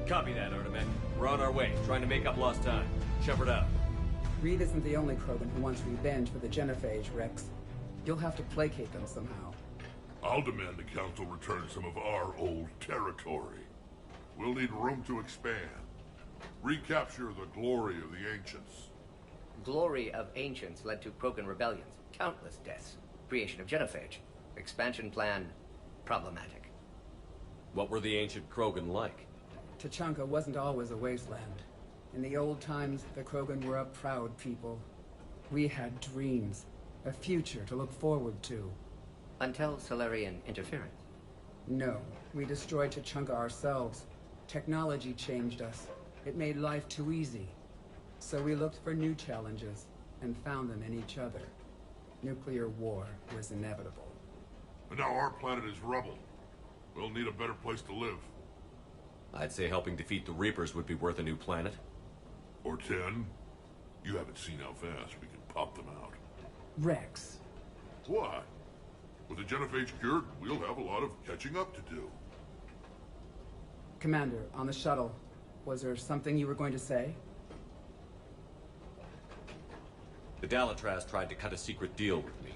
Copy that, Artemek. We're on our way, trying to make up lost time. Shepard out.
Reed isn't the only Krogan who wants revenge for the genophage, Rex. You'll have to placate them somehow.
I'll demand the Council return some of our old territory. We'll need room to expand. Recapture the glory of the Ancients.
Glory of Ancients led to Krogan rebellions, countless deaths, creation of genophage. Expansion plan, problematic.
What were the ancient Krogan like?
Tuchanka wasn't always a wasteland. In the old times, the Krogan were a proud people. We had dreams, a future to look forward to.
Until Solarian interference?
No, we destroyed Tuchanka ourselves. Technology changed us. It made life too easy. So we looked for new challenges, and found them in each other. Nuclear war was inevitable.
And now our planet is rubble. We'll need a better place to live.
I'd say helping defeat the Reapers would be worth a new planet.
Or 10. You haven't seen how fast we can pop them out.
Rex.
What? With the genophage cured, we'll have a lot of catching up to do.
Commander, on the shuttle, was there something you were going to say?
The Dalatraz tried to cut a secret deal with me.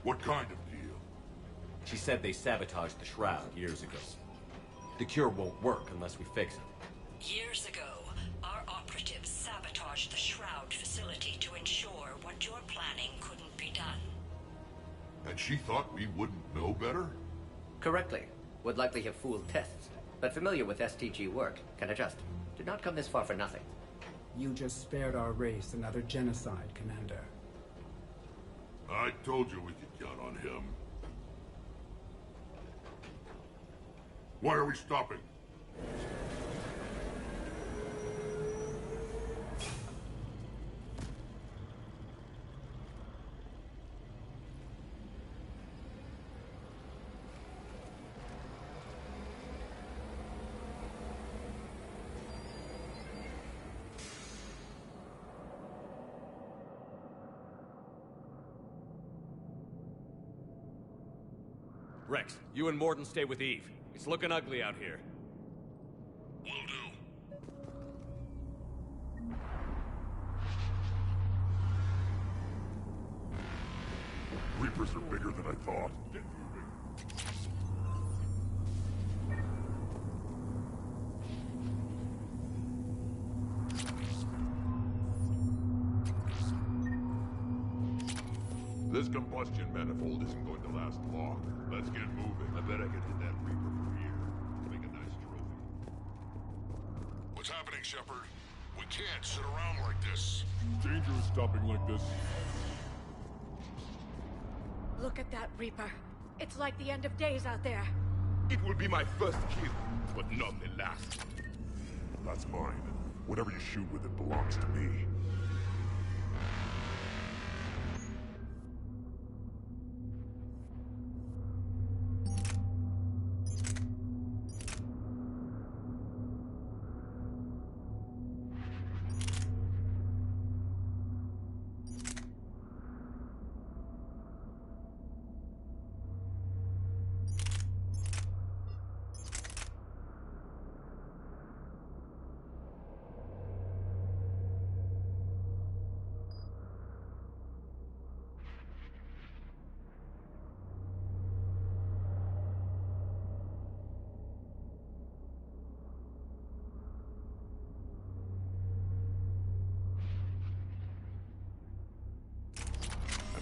What kind of deal?
She said they sabotaged the Shroud years ago. The cure won't work unless we fix it.
Years ago, our operatives sabotaged the Shroud facility to ensure what you're planning couldn't be done.
And she thought we wouldn't know better?
Correctly. Would likely have fooled tests, but familiar with STG work, can adjust. Did not come this far for nothing.
You just spared our race another genocide, Commander.
I told you we could count on him. Why are we stopping?
Rex, you and Morden stay with Eve. It's looking ugly out here.
Will do. Reapers are bigger than I thought. Get moving. This combustion manifold isn't going to last long. Let's get moving. I bet I could hit that Reaper from here. Make a nice trophy. What's happening, Shepard? We can't sit around like this. Danger is stopping like this.
Look at that Reaper. It's like the end of days out there.
It will be my first kill, but not the last. That's mine. Whatever you shoot with it belongs to me.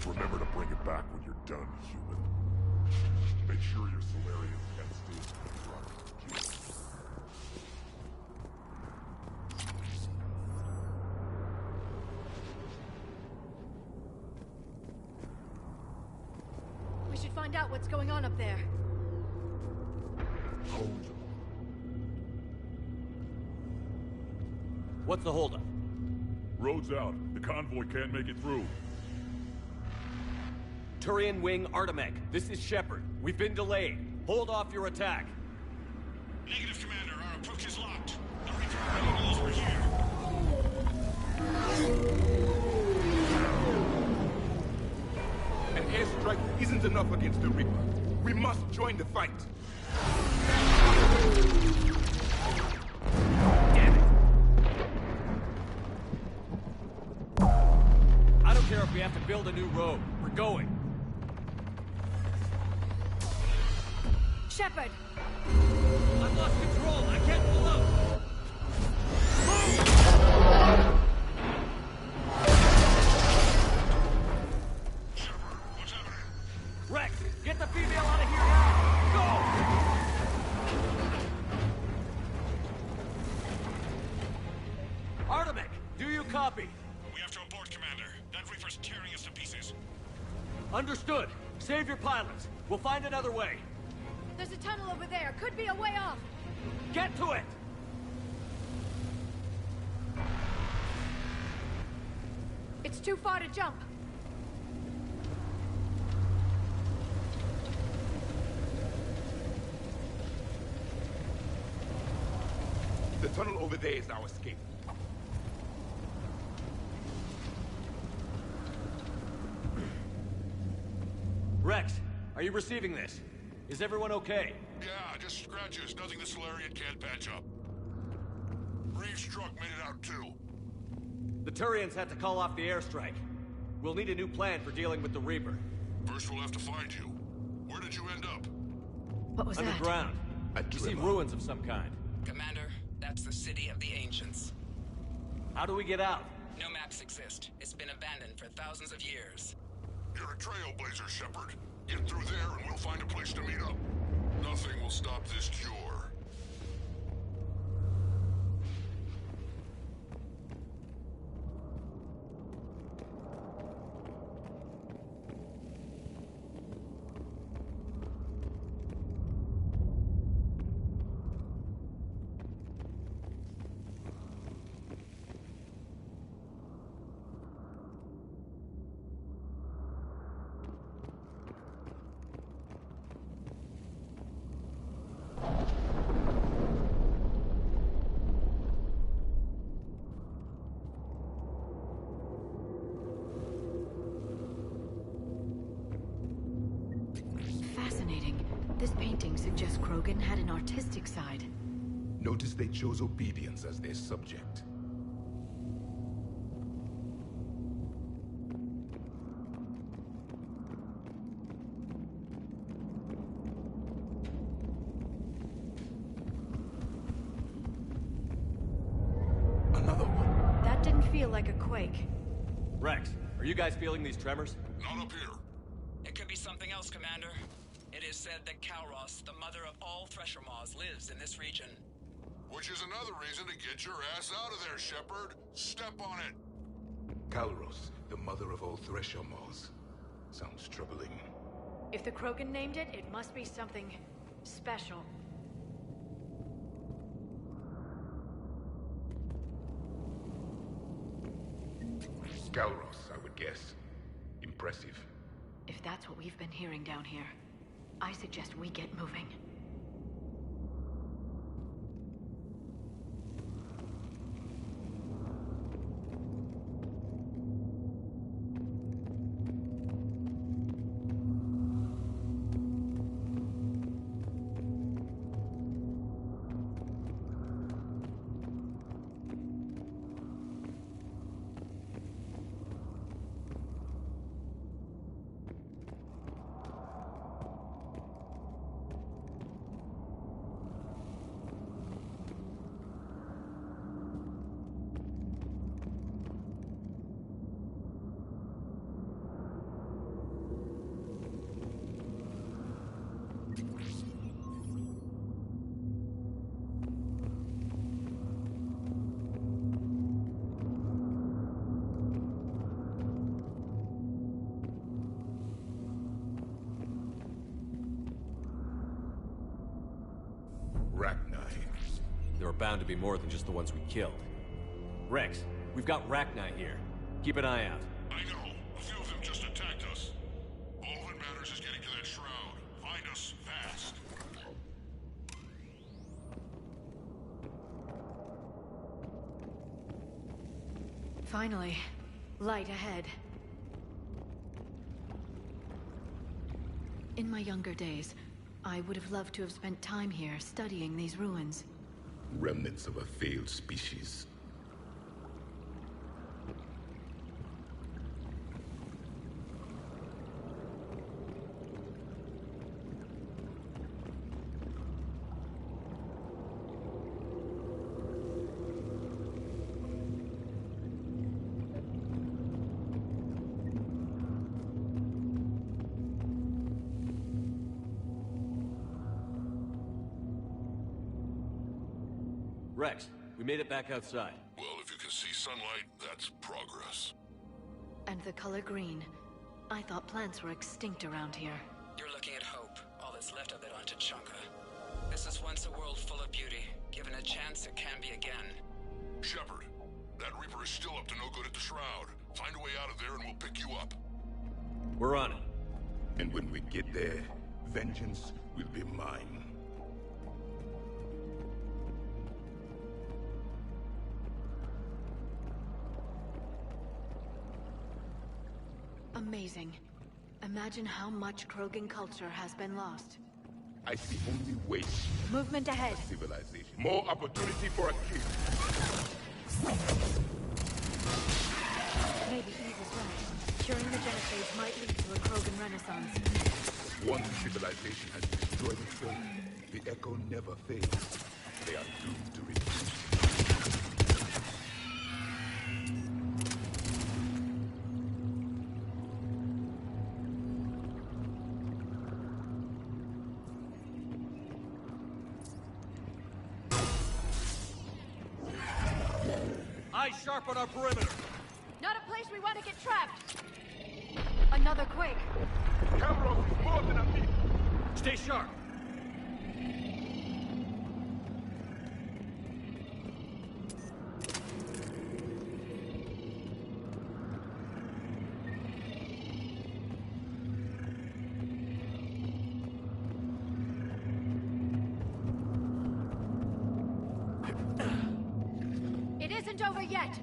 Remember to bring it back when you're done, human. Make sure your Solarians can't steal the truck.
We should find out what's going on up there.
What's the holdup?
Road's out. The convoy can't make it through.
Turian Wing Artemek, this is Shepard. We've been delayed. Hold off your attack.
Negative, Commander. Our approach is locked. The Reaper are over here.
An airstrike isn't enough against the Reaper. We must join the fight.
Damn it! I don't care if we have to build a new road. We're going.
Shepard!
I've lost control. I can't pull up. Rex, get the female out of here now! Go! Artemis, do you copy?
We have to abort, Commander. That Reaper's tearing us to pieces.
Understood. Save your pilots. We'll find another way.
There's a tunnel over there. Could be a way off.
Get to it!
It's too far to jump.
The tunnel over there is our escape.
Rex, are you receiving this? Is everyone okay?
Yeah, just scratches. Nothing the Solarian can't patch up. Reeves' truck made it out too.
The Turians had to call off the airstrike. We'll need a new plan for dealing with the Reaper.
First we'll have to find you. Where did you end up?
What was
Underground.
that?
We see ruins of some kind.
Commander, that's the City of the Ancients.
How do we get out?
No maps exist. It's been abandoned for thousands of years.
You're a trailblazer, Shepard. Get through there and we'll find a place to meet up. Nothing will stop this cure.
This painting suggests Krogan had an artistic side.
Notice they chose obedience as their subject.
Another one.
That didn't feel like a quake.
Rex, are you guys feeling these tremors?
Not up here.
It could be something else, Commander. It is said that Kalros, the mother of all Thresher Maws, lives in this region.
Which is another reason to get your ass out of there, Shepard. Step on it.
Kalros, the mother of all Thresher Maws. Sounds troubling.
If the Krogan named it, it must be something special.
Kalros, I would guess. Impressive.
If that's what we've been hearing down here, I suggest we get moving.
There are bound to be more than just the ones we killed. Rex, we've got Rachni here. Keep an eye out.
I know. A few of them just attacked us. All that matters is getting to that shroud. Find us fast.
Finally, light ahead. In my younger days, I would have loved to have spent time here studying these ruins.
Remnants of a failed species.
Rex, we made it back outside.
Well, if you can see sunlight, that's progress.
And the color green. I thought plants were extinct around here.
You're looking at hope, all that's left of it on Tuchanka. This is once a world full of beauty. Given a chance, it can be again.
Shepard, that Reaper is still up to no good at the Shroud. Find a way out of there and we'll pick you up.
We're on it.
And when we get there, vengeance will be mine.
Amazing. Imagine how much Krogan culture has been lost.
I see only waste.
Movement ahead.
Civilization. More opportunity for a kid.
Maybe Eve is right. Curing the genophage might lead to a Krogan renaissance.
Once civilization has destroyed itself, the echo never fades. They are doomed to repeat.
Eyes sharp on our perimeter.
Not a place we want to get trapped.
Another quake.
Cameron is more than a thief.
Stay sharp.
It isn't over yet.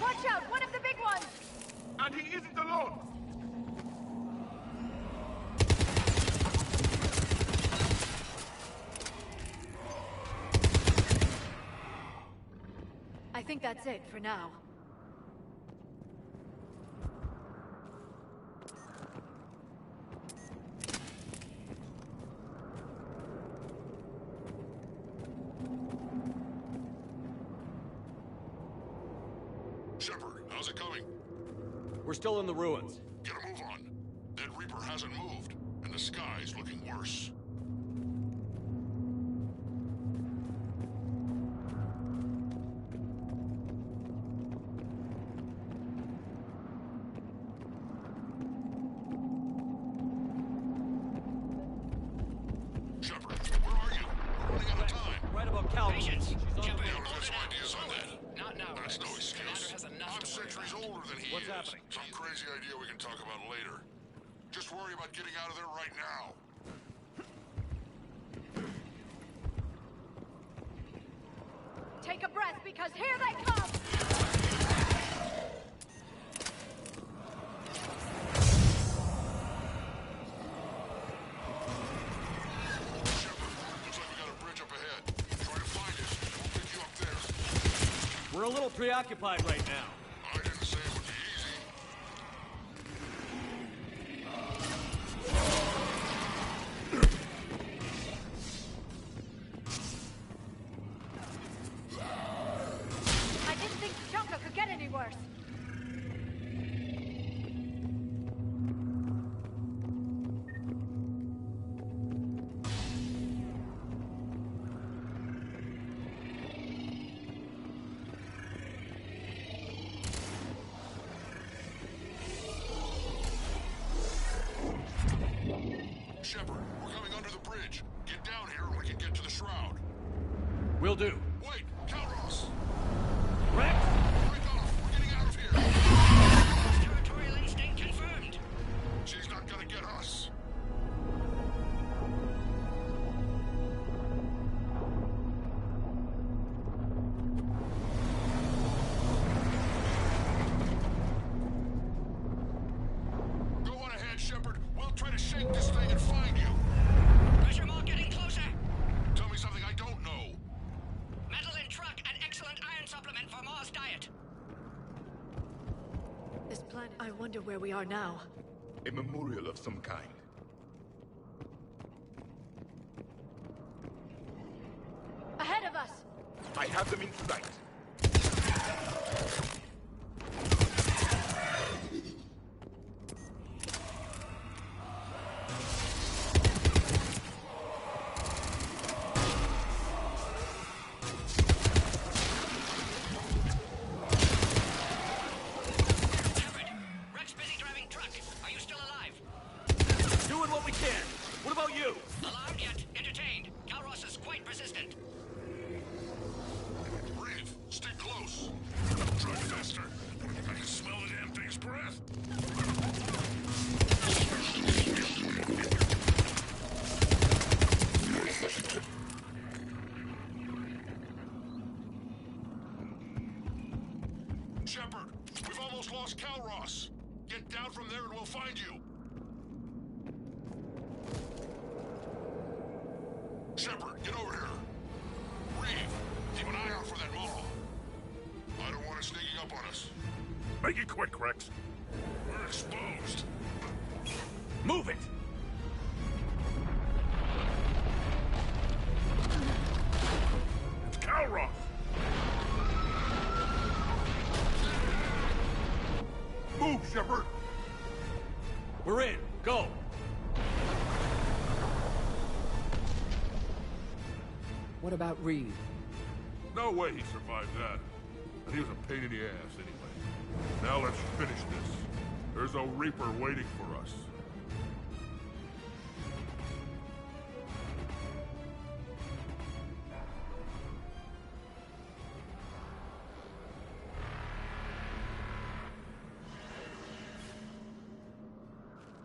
Watch out! One of the big ones!
And he isn't alone!
I think that's it for now.
Shepard, how's it coming?
We're still in the ruins.
Get a move on. That Reaper hasn't moved, and the sky's looking worse. Shepard, where are you? We're running out of time.
Right above Cal.
Patience.
She's on
Jump
the
in.
way.
We've got some ideas on that.
Not now,
That's
Rex.
no excuse.
Commander has enough
I'm
to worry
centuries
about.
older than he
What's
is.
happening?
Some crazy idea we can talk about later. Just worry about getting out of there right now.
Take a breath, because here they come!
Looks like we got a bridge up ahead. Try to find it. We'll pick you up there.
We're a little preoccupied right now.
I didn't say it would be easy.
I didn't think Tuchanka could get any worse.
Shepard, we're coming under the bridge. Get down here and we can get to the Shroud.
Will do.
Wait, Calros!
Rex!
Break off! We're getting out of here!
Territorial instinct confirmed.
She's not gonna get us.
try to shake this thing and find you.
Pressure Maw getting closer.
Tell me something I don't know.
Metal in truck and excellent iron supplement for Maw's diet.
This planet... I wonder where we are now.
A memorial of some kind.
Ahead of us!
I have them in sight.
Rex busy driving truck. Are you still alive?
Doing what we can. What about you?
Alarmed yet? Entertained. Calros is quite persistent.
Breathe. Stay close. Try faster. I can smell the damn thing's breath. Shepard, we've almost lost Calros. Get down from there and we'll find you. Shepard, get over here. Reeve, keep an eye out for that Maw. I don't want it sneaking up on us.
Make it quick, Rex.
We're exposed.
Move it!
It's Calros! Move, Shepard!
We're in. Go!
What about Reed?
No way he survived that. And he was a pain in the ass anyway. Now let's finish this. There's a Reaper waiting for us.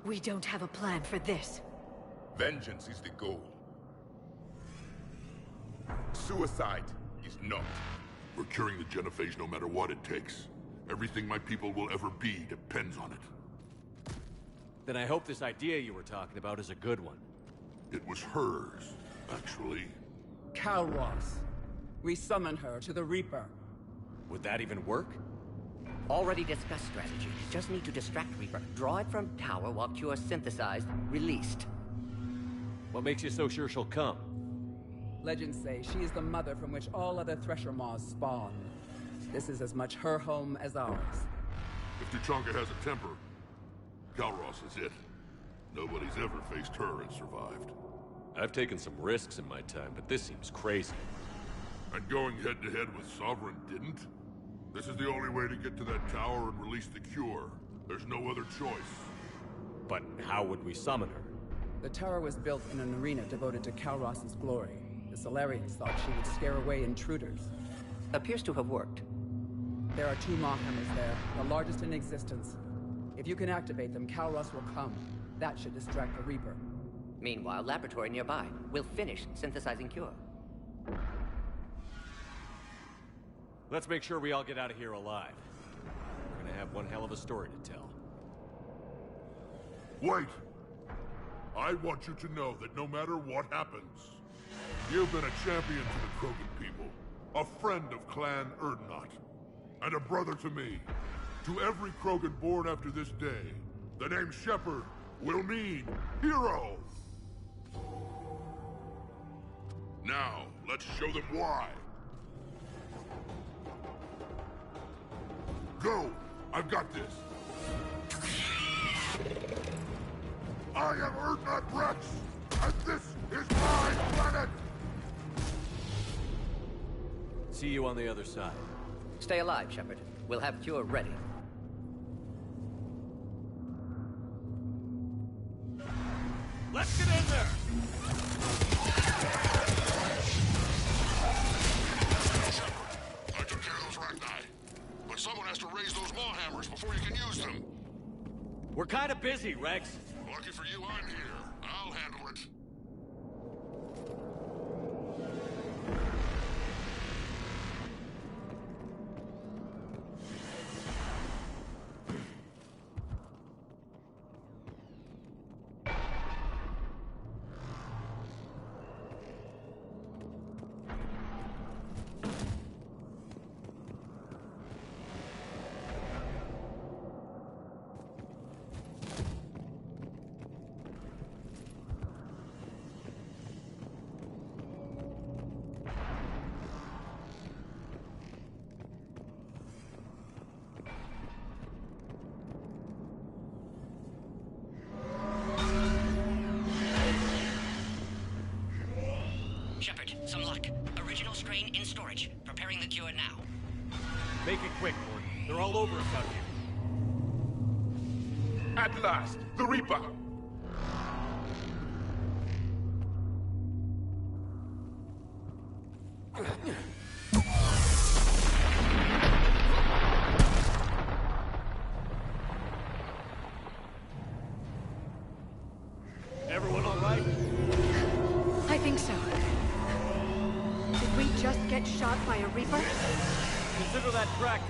We don't have a plan for this.
Vengeance is the goal. Suicide is not.
We're curing the genophage no matter what it takes. Everything my people will ever be depends on it.
Then I hope this idea you were talking about is a good one.
It was hers, actually.
Calros. We summon her to the Reaper.
Would that even work?
Already discussed strategy. Just need to distract Reaper. Draw it from tower while Cure synthesized, released.
What makes you so sure she'll come?
Legends say she is the mother from which all other Thresher Maws spawn. This is as much her home as ours.
If Tuchanka has a temper, Calros is it. Nobody's ever faced her and survived.
I've taken some risks in my time, but this seems crazy.
And going head-to-head with Sovereign didn't? This is the only way to get to that tower and release the cure. There's no other choice.
But how would we summon her?
The tower was built in an arena devoted to Calros' glory. The Solarians thought she would scare away intruders.
Appears to have worked.
There are 2 Maw hammers there, the largest in existence. If you can activate them, Calros will come. That should distract the Reaper.
Meanwhile, laboratory nearby. We'll finish synthesizing Cure.
Let's make sure we all get out of here alive. We're gonna have one hell of a story to tell.
Wait! I want you to know that no matter what happens, you've been a champion to the Krogan people, a friend of Clan Erdnot, and a brother to me. To every Krogan born after this day, the name Shepard will mean hero! Now, let's show them why. Go! I've got this! I am Erdnot Rex, and this is my planet!
See you on the other side.
Stay alive, Shepard. We'll have Cure ready.
Let's get in there!
I took care of those Rachni. But someone has to raise those Maw hammers before you can use them.
We're kind of busy, Rex.
Lucky for you, I'm here. I'll handle it.
charge. Preparing the cure now.
Make it quick, Gordon. They're all over us out here.
At last, the Reaper!
Everyone all right?
I think so. Did we just get shot by a Reaper?
Consider that practice.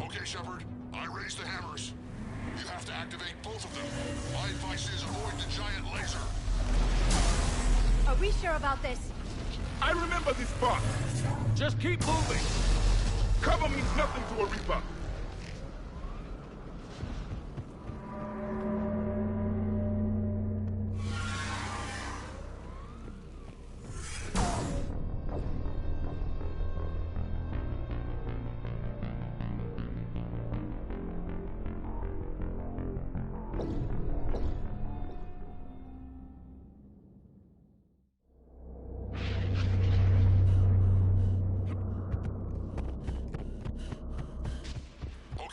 Okay, Shepard. I raised the hammers. You have to activate both of them. My advice is avoid the giant laser.
Are we sure about this?
I remember this part.
Just keep moving.
Cover means nothing to a Reaper.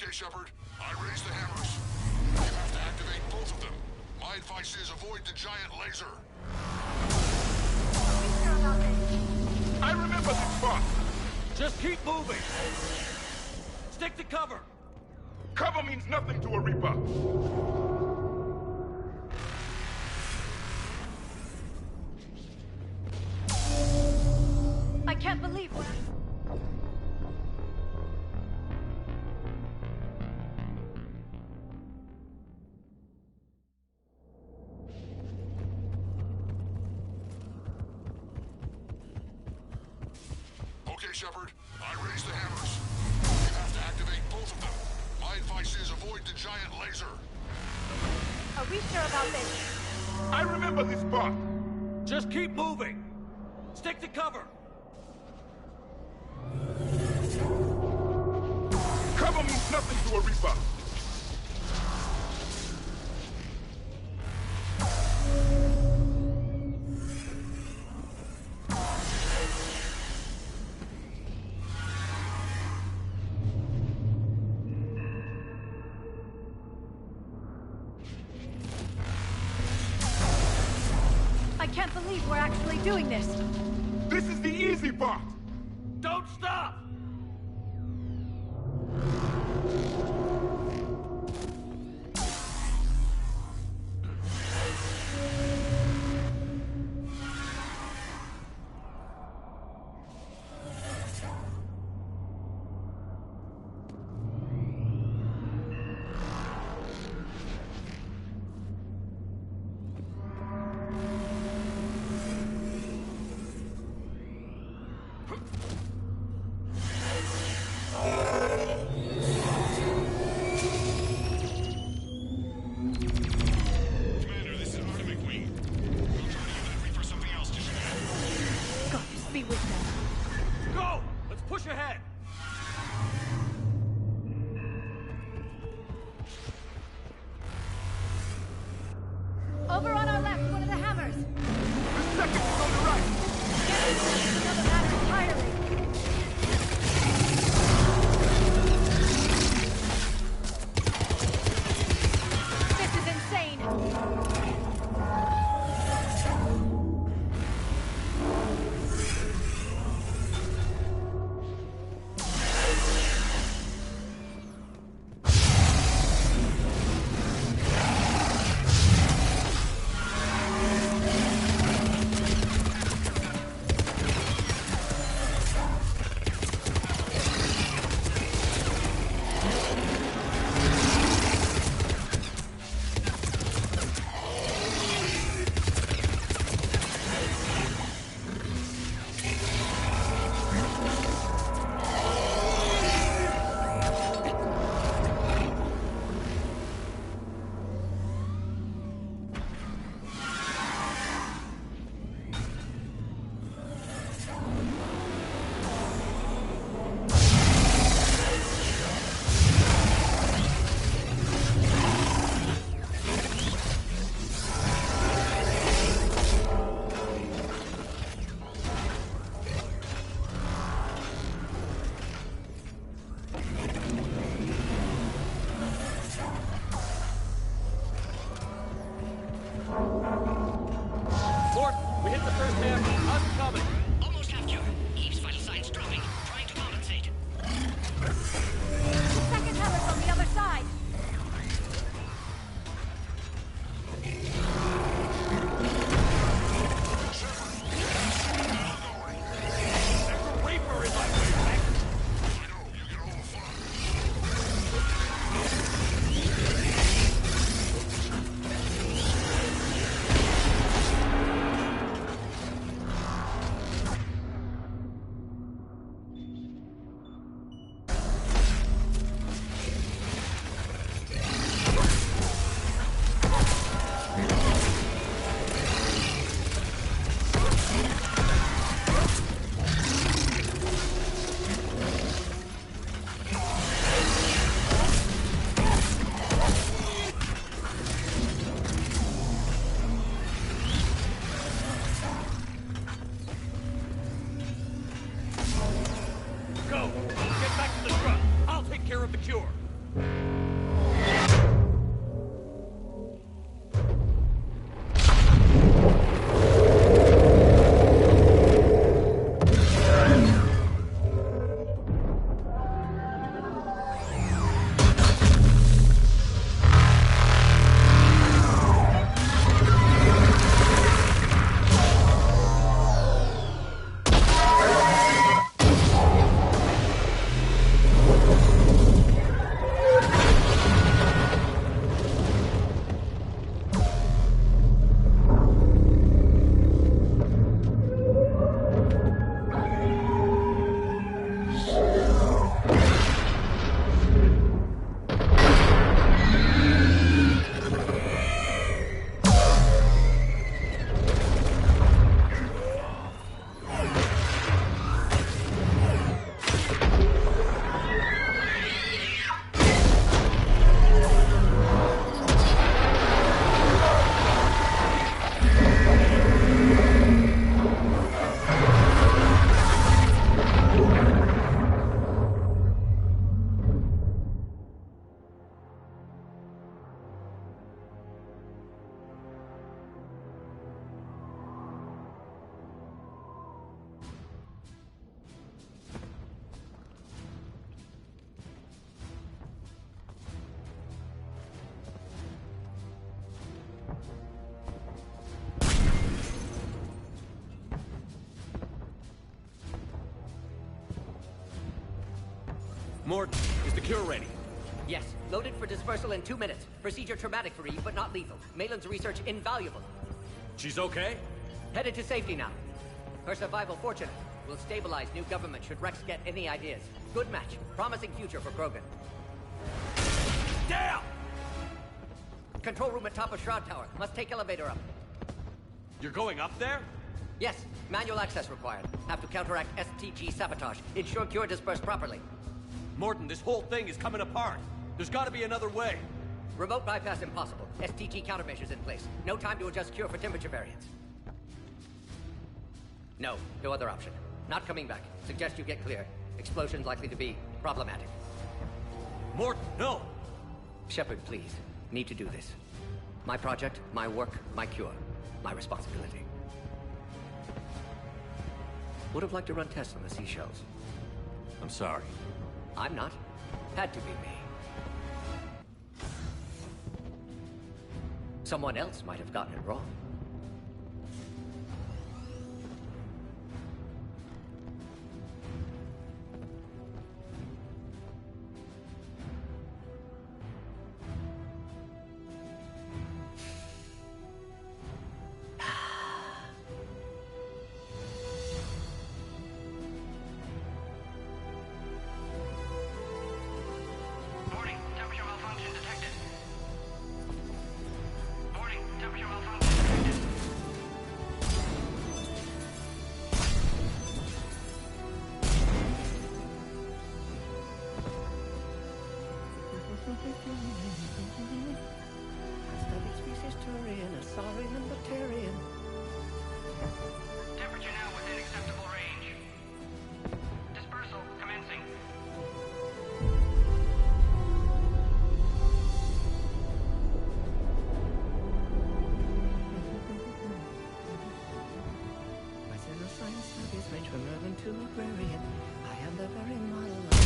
Okay, Shepard. I raised the hammers. You have to activate both of them. My advice is avoid the giant laser. I remember this part.
Just keep moving. Stick to cover.
Cover means nothing to a Reaper.
I can't believe what
Okay, Shepard. I raised the hammers. You have to activate both of them. My advice is avoid the giant laser.
Are we sure about this?
I remember this part.
Just keep moving. Stick to cover.
Cover means nothing to a Reaper.
I can't believe we're actually doing this.
This is the easy part.
Don't stop!
Be with them.
Go! Let's push ahead!
Over on our left, one of the hammers.
The second is on the right.
It's another matter entirely. This is insane.
We hit the first half. How's it coming?
Almost half cure. Eve's vital signs dropping. Trying to compensate.
Second turret on the other side.
Morton, is the cure ready? Yes. Loaded for dispersal in 2 minutes. Procedure traumatic for Eve, but not lethal. Malin's research invaluable.
She's okay?
Headed to safety now. Her survival fortunate. Will stabilize new government should Rex get any ideas. Good match. Promising future for Krogan.
Down!
Control room at top of Shroud Tower. Must take elevator up.
You're going up there?
Yes. Manual access required. Have to counteract STG sabotage. Ensure cure dispersed properly.
Morton, this whole thing is coming apart. There's got to be another way.
Remote bypass impossible. STG countermeasures in place. No time to adjust cure for temperature variance. No other option. Not coming back. Suggest you get clear. Explosion's likely to be problematic.
Morton, no!
Shepard, please. Need to do this. My project, my work, my cure. My responsibility. Would have liked to run tests on the seashells.
I'm sorry.
I'm not. Had to be me. Someone else might have gotten it wrong.
Temperature now within acceptable range. Dispersal commencing.
librarian. I am the very model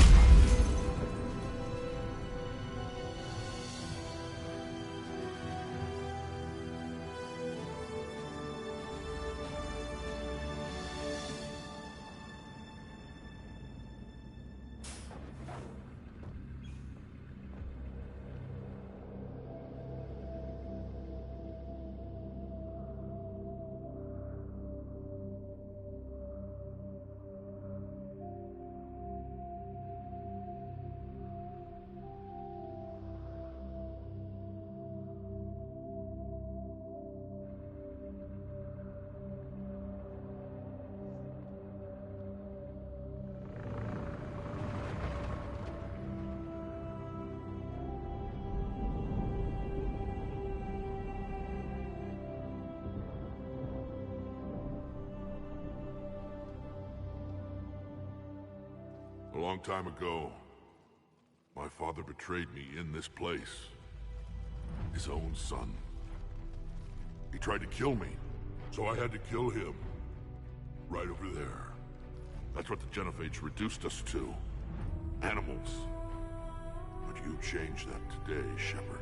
A long time ago, my father betrayed me in this place. His own son. He tried to kill me, so I had to kill him. Right over there. That's what the Genophage reduced us to. Animals. But you changed that today, Shepard.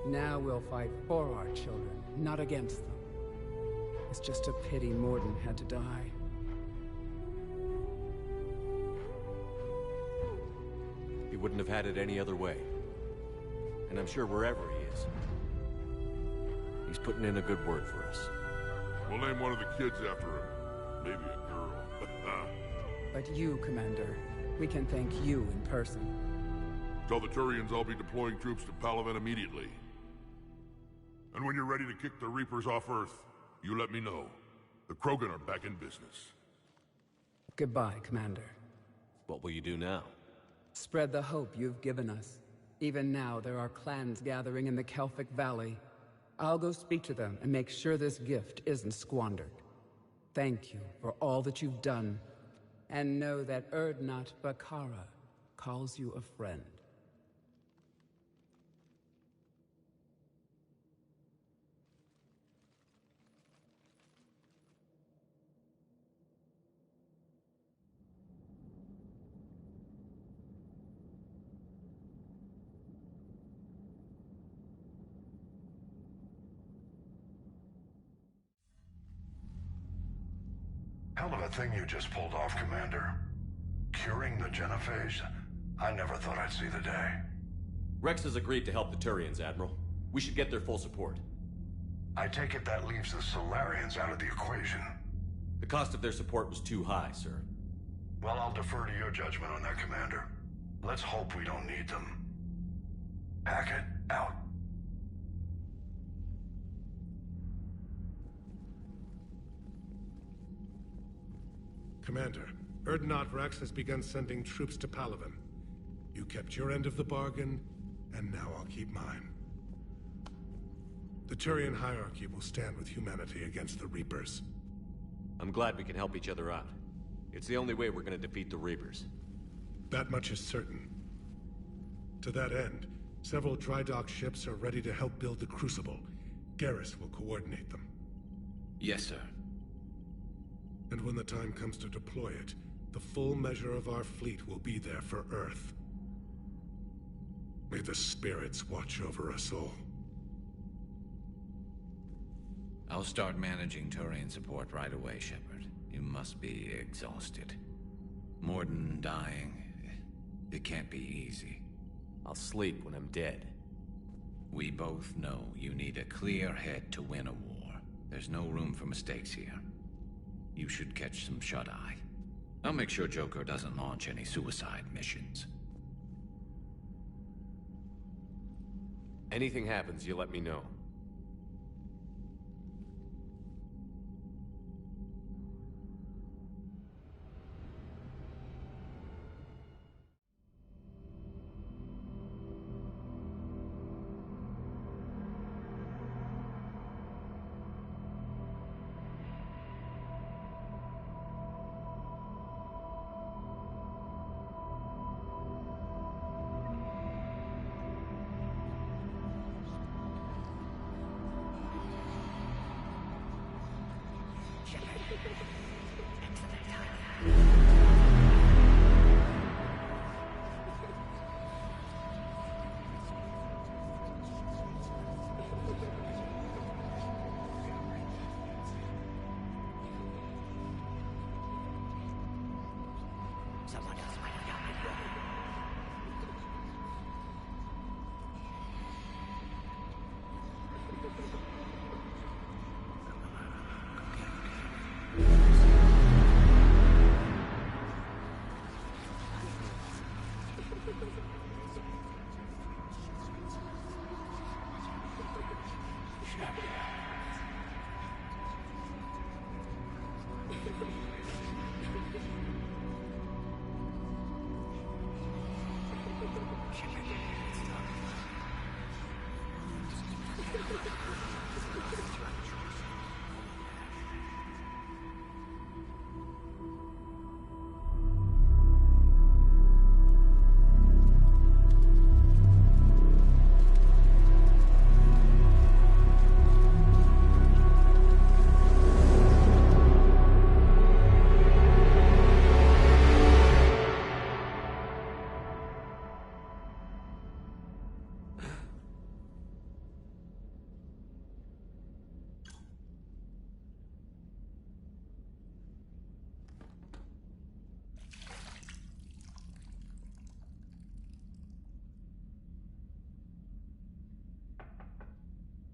Now we'll fight for our children, not against them. It's just a pity Morden had to die.
He wouldn't have had it any other way. And I'm sure wherever he is, he's putting in a good word for us.
We'll name one of the kids after him. Maybe a girl.
But you, Commander, we can thank you in person.
Tell the Turians I'll be deploying troops to Palaven immediately. And when you're ready to kick the Reapers off Earth, you let me know. The Krogan are back in business.
Goodbye, Commander.
What will you do now?
Spread the hope you've given us. Even now, there are clans gathering in the Kelphic Valley. I'll go speak to them and make sure this gift isn't squandered. Thank you for all that you've done. And know that Erdnot Bakara calls you a friend.
Hell of a thing you just pulled off, Commander. Curing the Genophage? I never thought I'd see the day.
Rex has agreed to help the Turians, Admiral. We should get their full support.
I take it that leaves the Solarians out of the equation.
The cost of their support was too high, sir.
Well, I'll defer to your judgment on that, Commander. Let's hope we don't need them. Hackett, out.
Commander, Erdnot Rex has begun sending troops to Palaven. You kept your end of the bargain, and now I'll keep mine. The Turian hierarchy will stand with humanity against the Reapers.
I'm glad we can help each other out. It's the only way we're gonna defeat the Reapers.
That much is certain. To that end, several dry dock ships are ready to help build the Crucible. Garrus will coordinate them.
Yes, sir.
And when the time comes to deploy it, the full measure of our fleet will be there for Earth. May the spirits watch over us all.
I'll start managing Turian support right away, Shepard. You must be exhausted. Morden dying, it can't be easy.
I'll sleep when I'm dead.
We both know you need a clear head to win a war. There's no room for mistakes here. You should catch some shut-eye. I'll make sure Joker doesn't launch any suicide missions.
Anything happens, you let me know.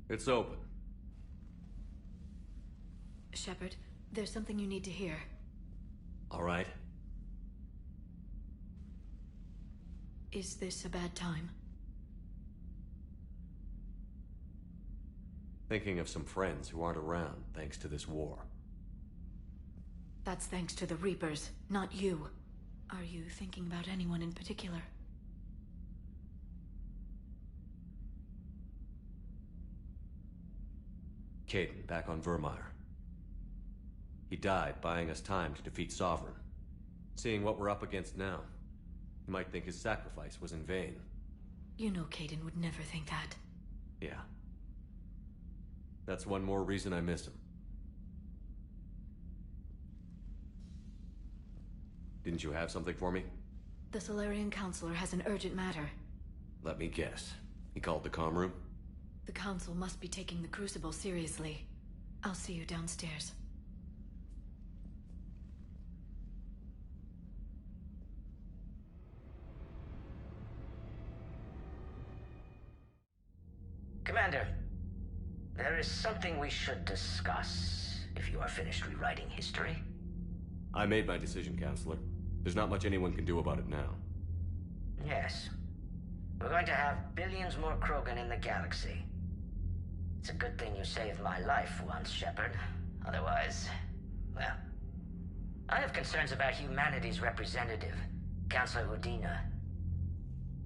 It's open.
Shepard, there's something you need to hear.
All right.
Is this a bad time?
Thinking of some friends who aren't around thanks to this war.
That's thanks to the Reapers, not you. Are you thinking about anyone in particular?
Caden, back on Vermeer. He died buying us time to defeat Sovereign. Seeing what we're up against now, you might think his sacrifice was in vain.
You know Caden would never think that.
Yeah. That's one more reason I miss him. Didn't you have something for me?
The Solarian Counselor has an urgent matter.
Let me guess. He called the comm room?
The Council must be taking the Crucible seriously. I'll see you downstairs.
Commander, there is something we should discuss, if you are finished rewriting history.
I made my decision, Counselor. There's not much anyone can do about it now.
Yes. We're going to have billions more Krogan in the galaxy. It's a good thing you saved my life once, Shepard. Otherwise, well... I have concerns about humanity's representative, Councilor Udina.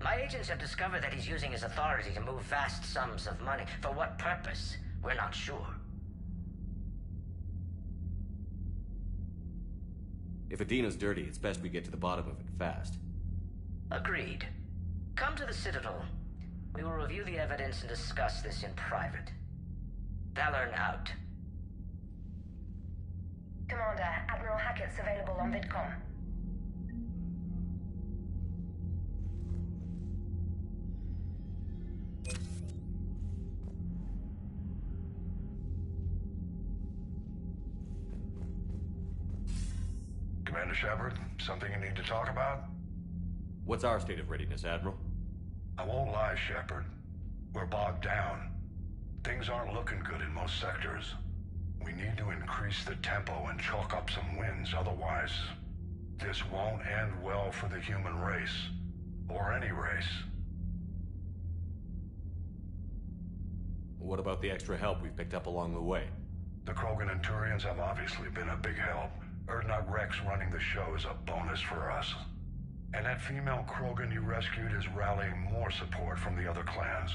My agents have discovered that he's using his authority to move vast sums of money. For what purpose? We're not sure.
If Adina's dirty, it's best we get to the bottom of it fast.
Agreed. Come to the Citadel. We will review the evidence and discuss this in private. Valorn out.
Commander, Admiral Hackett's available on VidCom.
Commander Shepard, something you need to talk about?
What's our state of readiness, Admiral?
I won't lie, Shepard. We're bogged down. Things aren't looking good in most sectors. We need to increase the tempo and chalk up some wins, otherwise this won't end well for the human race. Or any race.
What about the extra help we've picked up along the way?
The Krogan and Turians have obviously been a big help. Erdnot Rex running the show is a bonus for us. And that female Krogan you rescued is rallying more support from the other clans.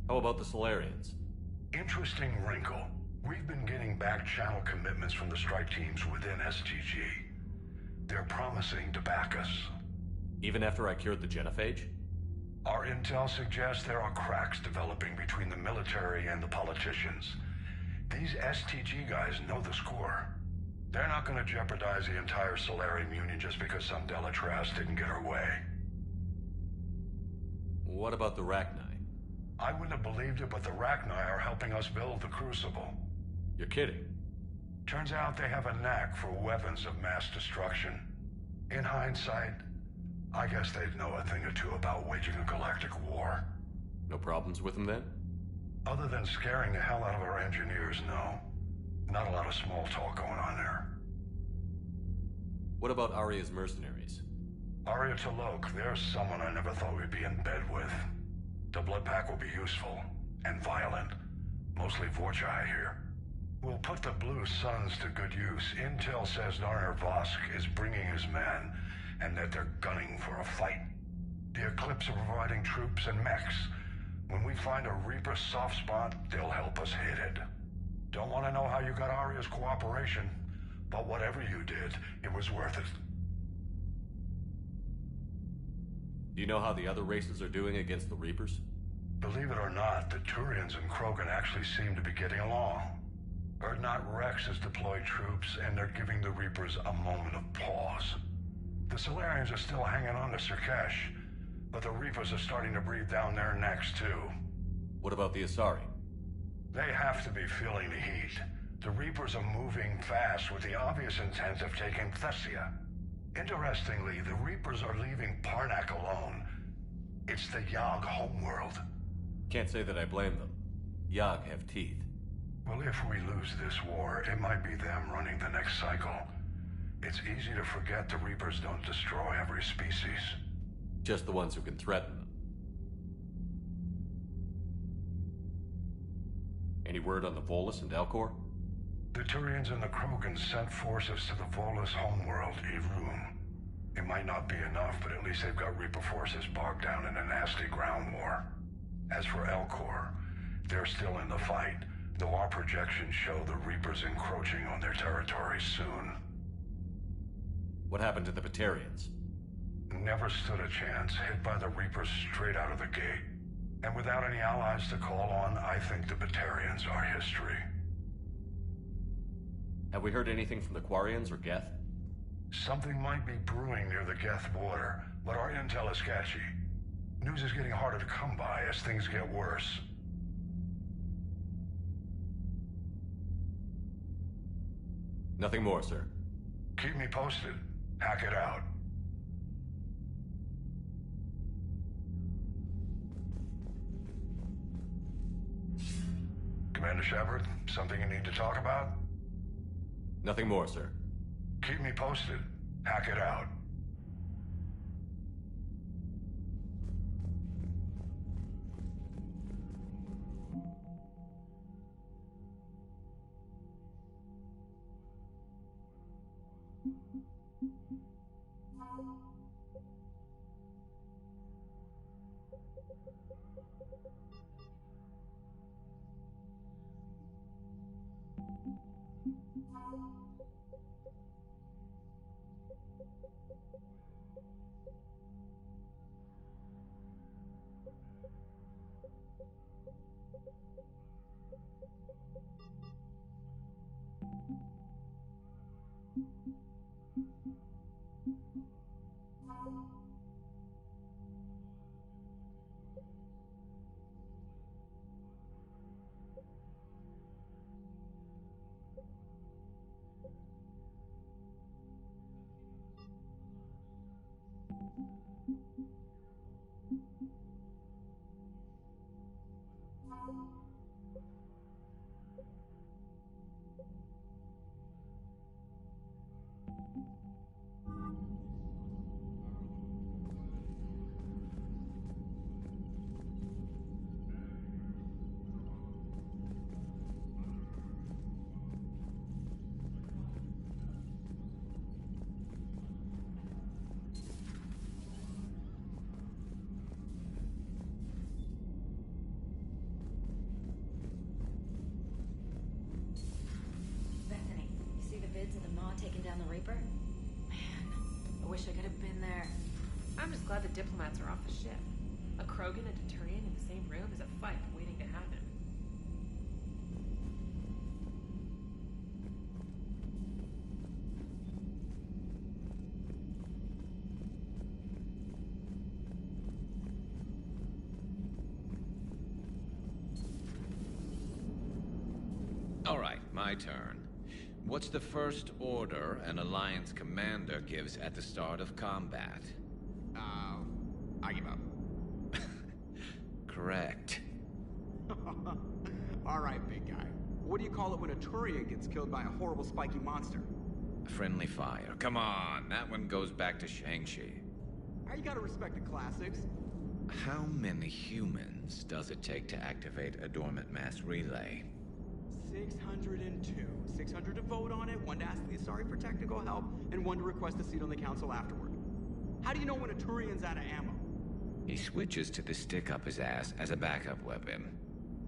How about the Solarians?
Interesting wrinkle. We've been getting back-channel commitments from the strike teams within STG. They're promising to back us.
Even after I cured the genophage?
Our intel suggests there are cracks developing between the military and the politicians. These STG guys know the score. They're not going to jeopardize the entire Solarian Union just because some Delatras didn't get her way.
What about the Rachni?
I wouldn't have believed it, but the Rachni are helping us build the Crucible.
You're kidding.
Turns out they have a knack for weapons of mass destruction. In hindsight, I guess they'd know a thing or two about waging a galactic war.
No problems with them then?
Other than scaring the hell out of our engineers, no. Not a lot of small talk going on there.
What about Aria's mercenaries?
Aria T'Loak, there's someone I never thought we'd be in bed with. The blood pack will be useful, and violent. Mostly Vorcha, I hear. We'll put the Blue Suns to good use. Intel says Narner Vosk is bringing his men, and that they're gunning for a fight. The Eclipse are providing troops and mechs. When we find a Reaper soft spot, they'll help us hit it. Don't want to know how you got Arya's cooperation, but whatever you did, it was worth it.
Do you know how the other races are doing against the Reapers?
Believe it or not, the Turians and Krogan actually seem to be getting along. Urdnot Rex has deployed troops, and they're giving the Reapers a moment of pause. The Solarians are still hanging on to Surkesh, but the Reapers are starting to breathe down their necks, too.
What about the Asari?
They have to be feeling the heat. The Reapers are moving fast with the obvious intent of taking Thessia. Interestingly, the Reapers are leaving Parnak alone. It's the Yogg homeworld.
Can't say that I blame them. Yogg have teeth.
Well, if we lose this war, it might be them running the next cycle. It's easy to forget the Reapers don't destroy every species.
Just the ones who can threaten them. Any word on the Volus and Elcor?
The Turians and the Krogan sent forces to the Volus homeworld, Irun. It might not be enough, but at least they've got Reaper forces bogged down in a nasty ground war. As for Elcor, they're still in the fight, though our projections show the Reapers encroaching on their territory soon.
What happened to the Batarians?
Never stood a chance, hit by the Reapers straight out of the gate. And without any allies to call on, I think the Batarians are history.
Have we heard anything from the Quarians or Geth?
Something might be brewing near the Geth border, but our intel is sketchy. News is getting harder to come by as things get worse.
Nothing more, sir.
Keep me posted. Hack it out. Commander Shepard, something you need to talk about?
Nothing more, sir.
Keep me posted. Hack it out.
Taking down the Reaper? Man, I wish I could have been there. I'm just glad the diplomats are off the ship. A Krogan and a Turian in the same room is a fight waiting to happen.
All right, my turn. What's the first order an Alliance commander gives at the start of combat?
I give up.
Correct.
All right, big guy. What do you call it when a Turian gets killed by a horrible spiky monster?
Friendly fire. Come on, that one goes back to Shang-Chi.
You gotta respect the classics.
How many humans does it take to activate a dormant mass relay?
602. 600 to vote on it, one to ask the sorry for technical help, and one to request a seat on the council afterward. How do you know when a Turian's out of ammo?
He switches to the stick up his ass as a backup weapon.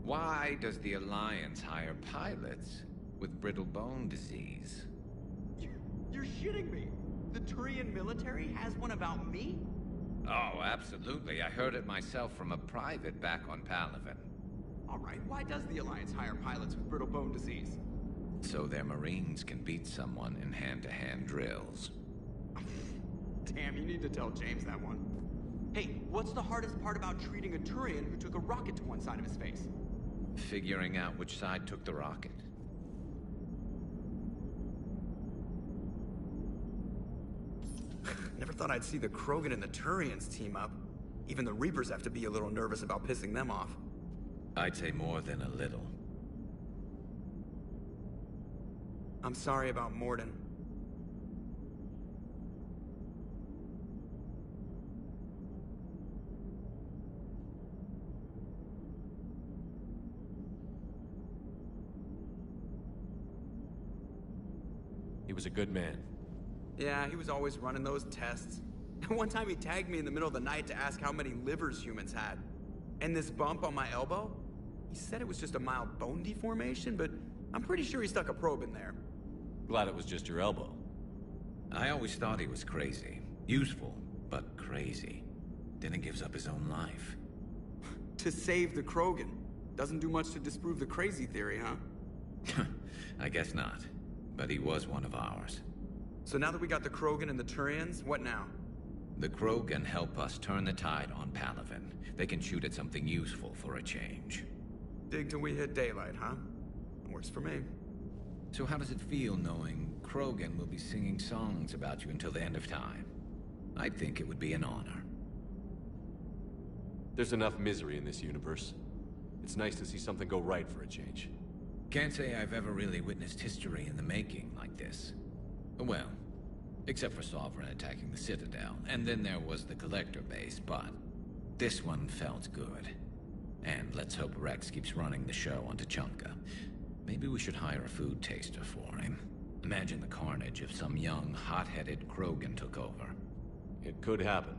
Why does the Alliance hire pilots with brittle bone disease?
You're shitting me! The Turian military has one about me?
Oh, absolutely. I heard it myself from a private back on Palaven.
Alright, why does the Alliance hire pilots with brittle bone disease?
So their Marines can beat someone in hand-to-hand drills.
Damn, you need to tell James that one. Hey, what's the hardest part about treating a Turian who took a rocket to one side of his face?
Figuring out which side took the rocket.
Never thought I'd see the Krogan and the Turians team up. Even the Reapers have to be a little nervous about pissing them off.
I'd say more than a little.
I'm sorry about Morden.
He was a good man.
Yeah, he was always running those tests. One time he tagged me in the middle of the night to ask how many livers humans had. And this bump on my elbow? He said it was just a mild bone deformation, but I'm pretty sure he stuck a probe in there.
Glad it was just your elbow.
I always thought he was crazy. Useful, but crazy. Then he gives up his own life.
To save the Krogan. Doesn't do much to disprove the crazy theory, huh?
I guess not. But he was one of ours.
So now that we got the Krogan and the Turians, what now?
The Krogan help us turn the tide on Palaven. They can shoot at something useful for a change.
Dig till we hit daylight, huh? Works for me.
So how does it feel knowing Krogan will be singing songs about you until the end of time? I think it would be an honor.
There's enough misery in this universe. It's nice to see something go right for a change.
Can't say I've ever really witnessed history in the making like this. Well, except for Sovereign attacking the Citadel, and then there was the Collector base, but this one felt good. And let's hope Rex keeps running the show on Tuchanka. Maybe we should hire a food taster for him. Imagine the carnage if some young, hot-headed Krogan took over.
It could happen.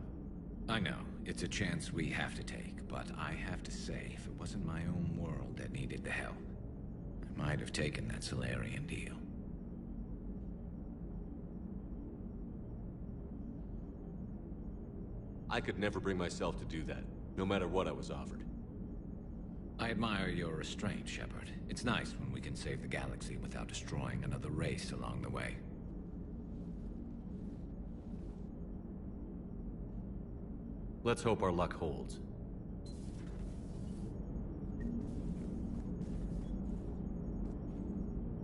I know, it's a chance we have to take, but I have to say, if it wasn't my own world that needed the help, I might have taken that Solarian deal.
I could never bring myself to do that, no matter what I was offered.
I admire your restraint, Shepard. It's nice when we can save the galaxy without destroying another race along the way.
Let's hope our luck holds.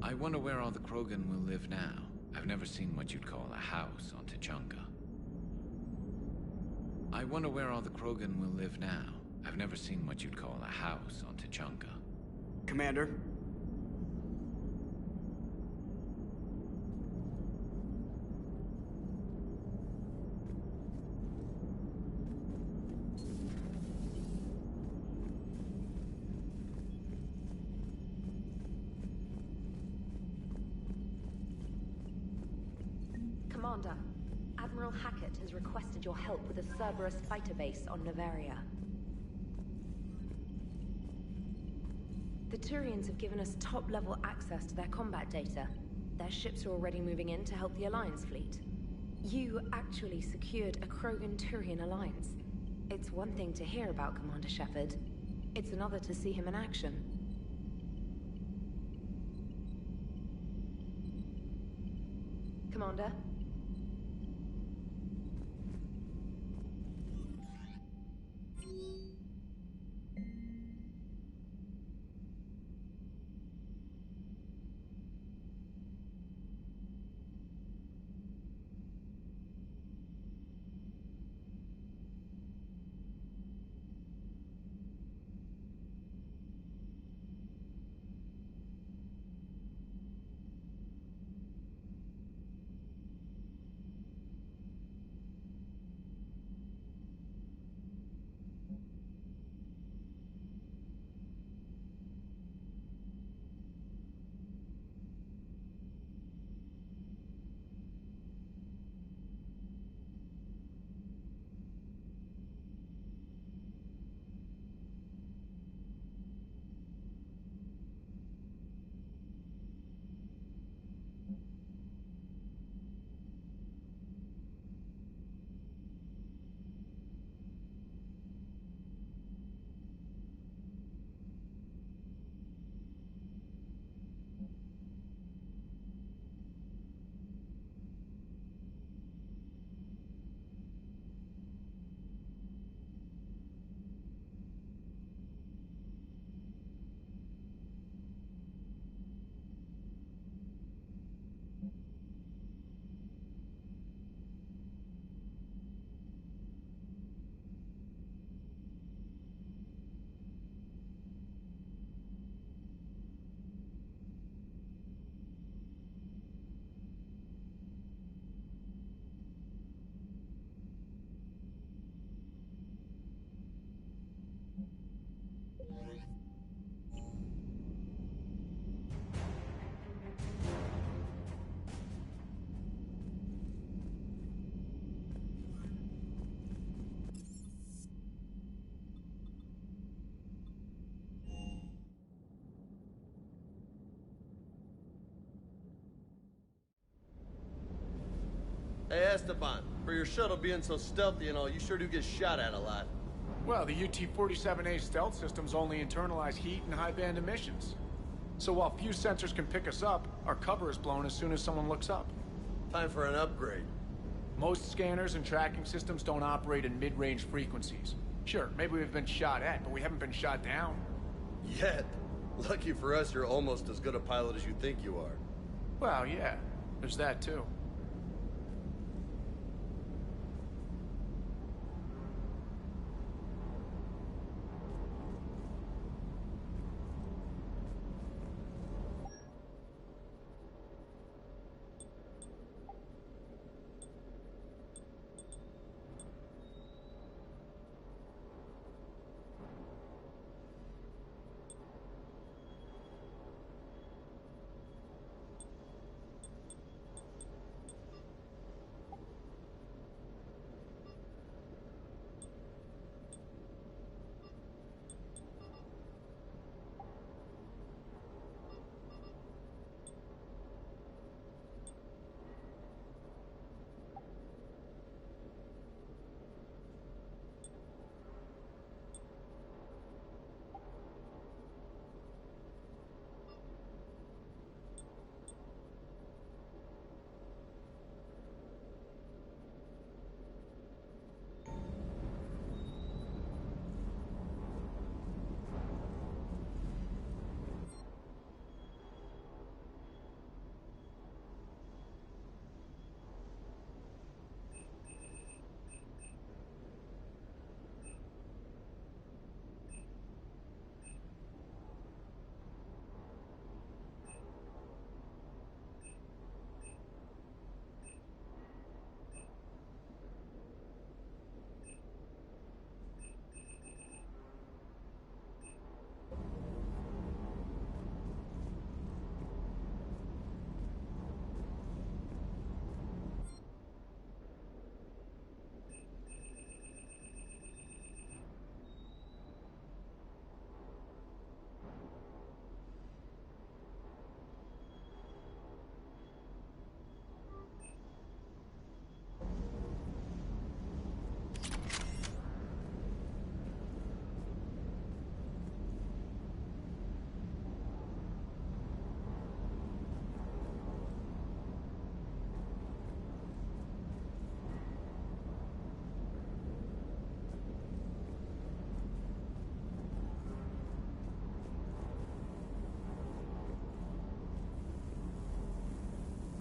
I wonder where all the Krogan will live now. I've never seen what you'd call a house on Tuchanka. I wonder where all the Krogan will live now. I've never seen what you'd call a house on Tuchanka.
Commander?
Commander, Admiral Hackett has requested your help with a Cerberus fighter base on Noveria. The Turians have given us top-level access to their combat data. Their ships are already moving in to help the Alliance fleet. You actually secured a Krogan-Turian alliance. It's one thing to hear about Commander Shepard. It's another to see him in action. Commander?
Hey, Esteban, for your shuttle being so stealthy and all, you sure do get shot at a lot.
Well, the UT-47A stealth systems only internalize heat and high-band emissions. So while few sensors can pick us up, our cover is blown as soon as someone looks up.
Time for an upgrade.
Most scanners and tracking systems don't operate in mid-range frequencies. Sure, maybe we've been shot at, but we haven't been shot down.
Yet. Lucky for us, you're almost as good a pilot as you think you are.
Well, yeah. There's that, too.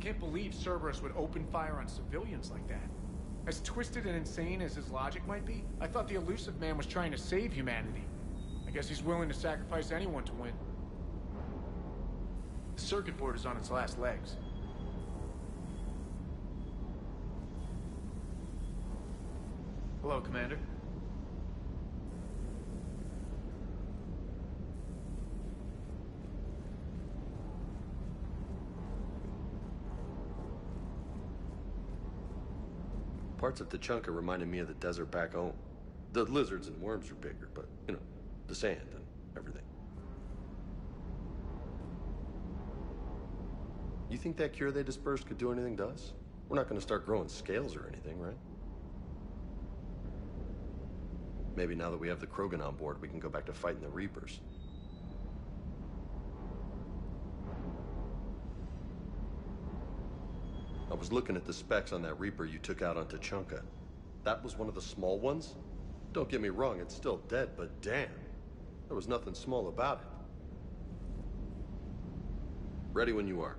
Can't believe Cerberus would open fire on civilians like that. As twisted and insane as his logic might be, I thought the elusive man was trying to save humanity. I guess he's willing to sacrifice anyone to win. The circuit board is on its last legs. Hello, Commander.
Parts of Tachanka reminded me of the desert back home. The lizards and worms are bigger, but, you know, the sand and everything. You think that cure they dispersed could do anything to us? We're not going to start growing scales or anything, right? Maybe now that we have the Krogan on board, we can go back to fighting the Reapers. I was looking at the specs on that Reaper you took out on Tachanka. That was one of the small ones? Don't get me wrong, it's still dead, but damn. There was nothing small about it. Ready when you are.